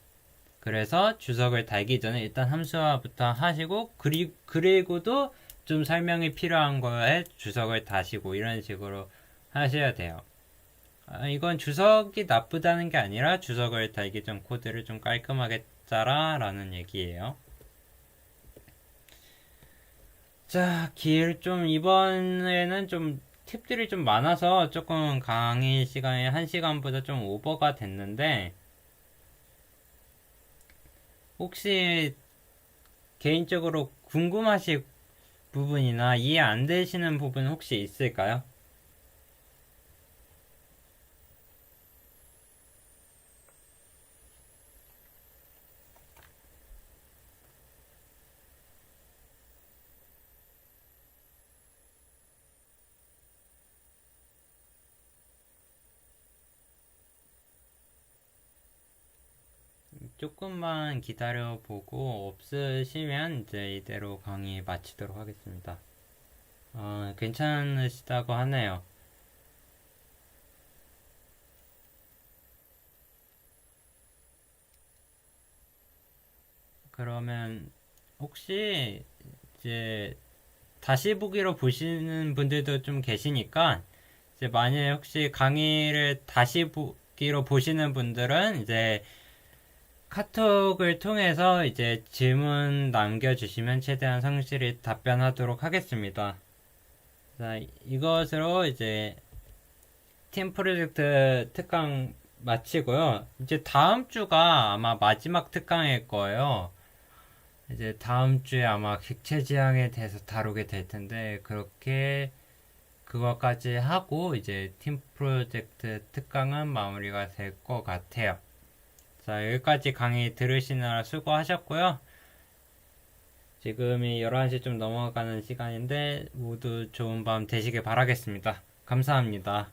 그래서 주석을 달기 전에 일단 함수화부터 하시고 그리고도 좀 설명이 필요한 거에 주석을 다시고 이런 식으로 하셔야 돼요. 이건 주석이 나쁘다는 게 아니라 주석을 달기 전 코드를 좀 깔끔하게 짜라 라는 얘기예요. 자, 이번에는 좀 팁들이 좀 많아서 조금 강의 시간이 1시간보다 좀 오버가 됐는데, 혹시 개인적으로 궁금하신 부분이나 이해 안 되시는 부분 혹시 있을까요? 조금만 기다려보고 없으시면 이제 이대로 강의 마치도록 하겠습니다. 괜찮으시다고 하네요. 그러면 혹시 이제 다시 보기로 보시는 분들도 좀 계시니까 이제 만약에 혹시 강의를 다시 보기로 보시는 분들은 이제 카톡을 통해서 이제 질문 남겨주시면 최대한 성실히 답변하도록 하겠습니다. 자, 이것으로 이제 팀 프로젝트 특강 마치고요. 이제 다음 주가 아마 마지막 특강일 거예요. 이제 다음 주에 아마 객체 지향에 대해서 다루게 될 텐데, 그렇게 그것까지 하고 이제 팀 프로젝트 특강은 마무리가 될 것 같아요. 자, 여기까지 강의 들으시느라 수고하셨고요. 지금이 11시 좀 넘어가는 시간인데 모두 좋은 밤 되시길 바라겠습니다. 감사합니다.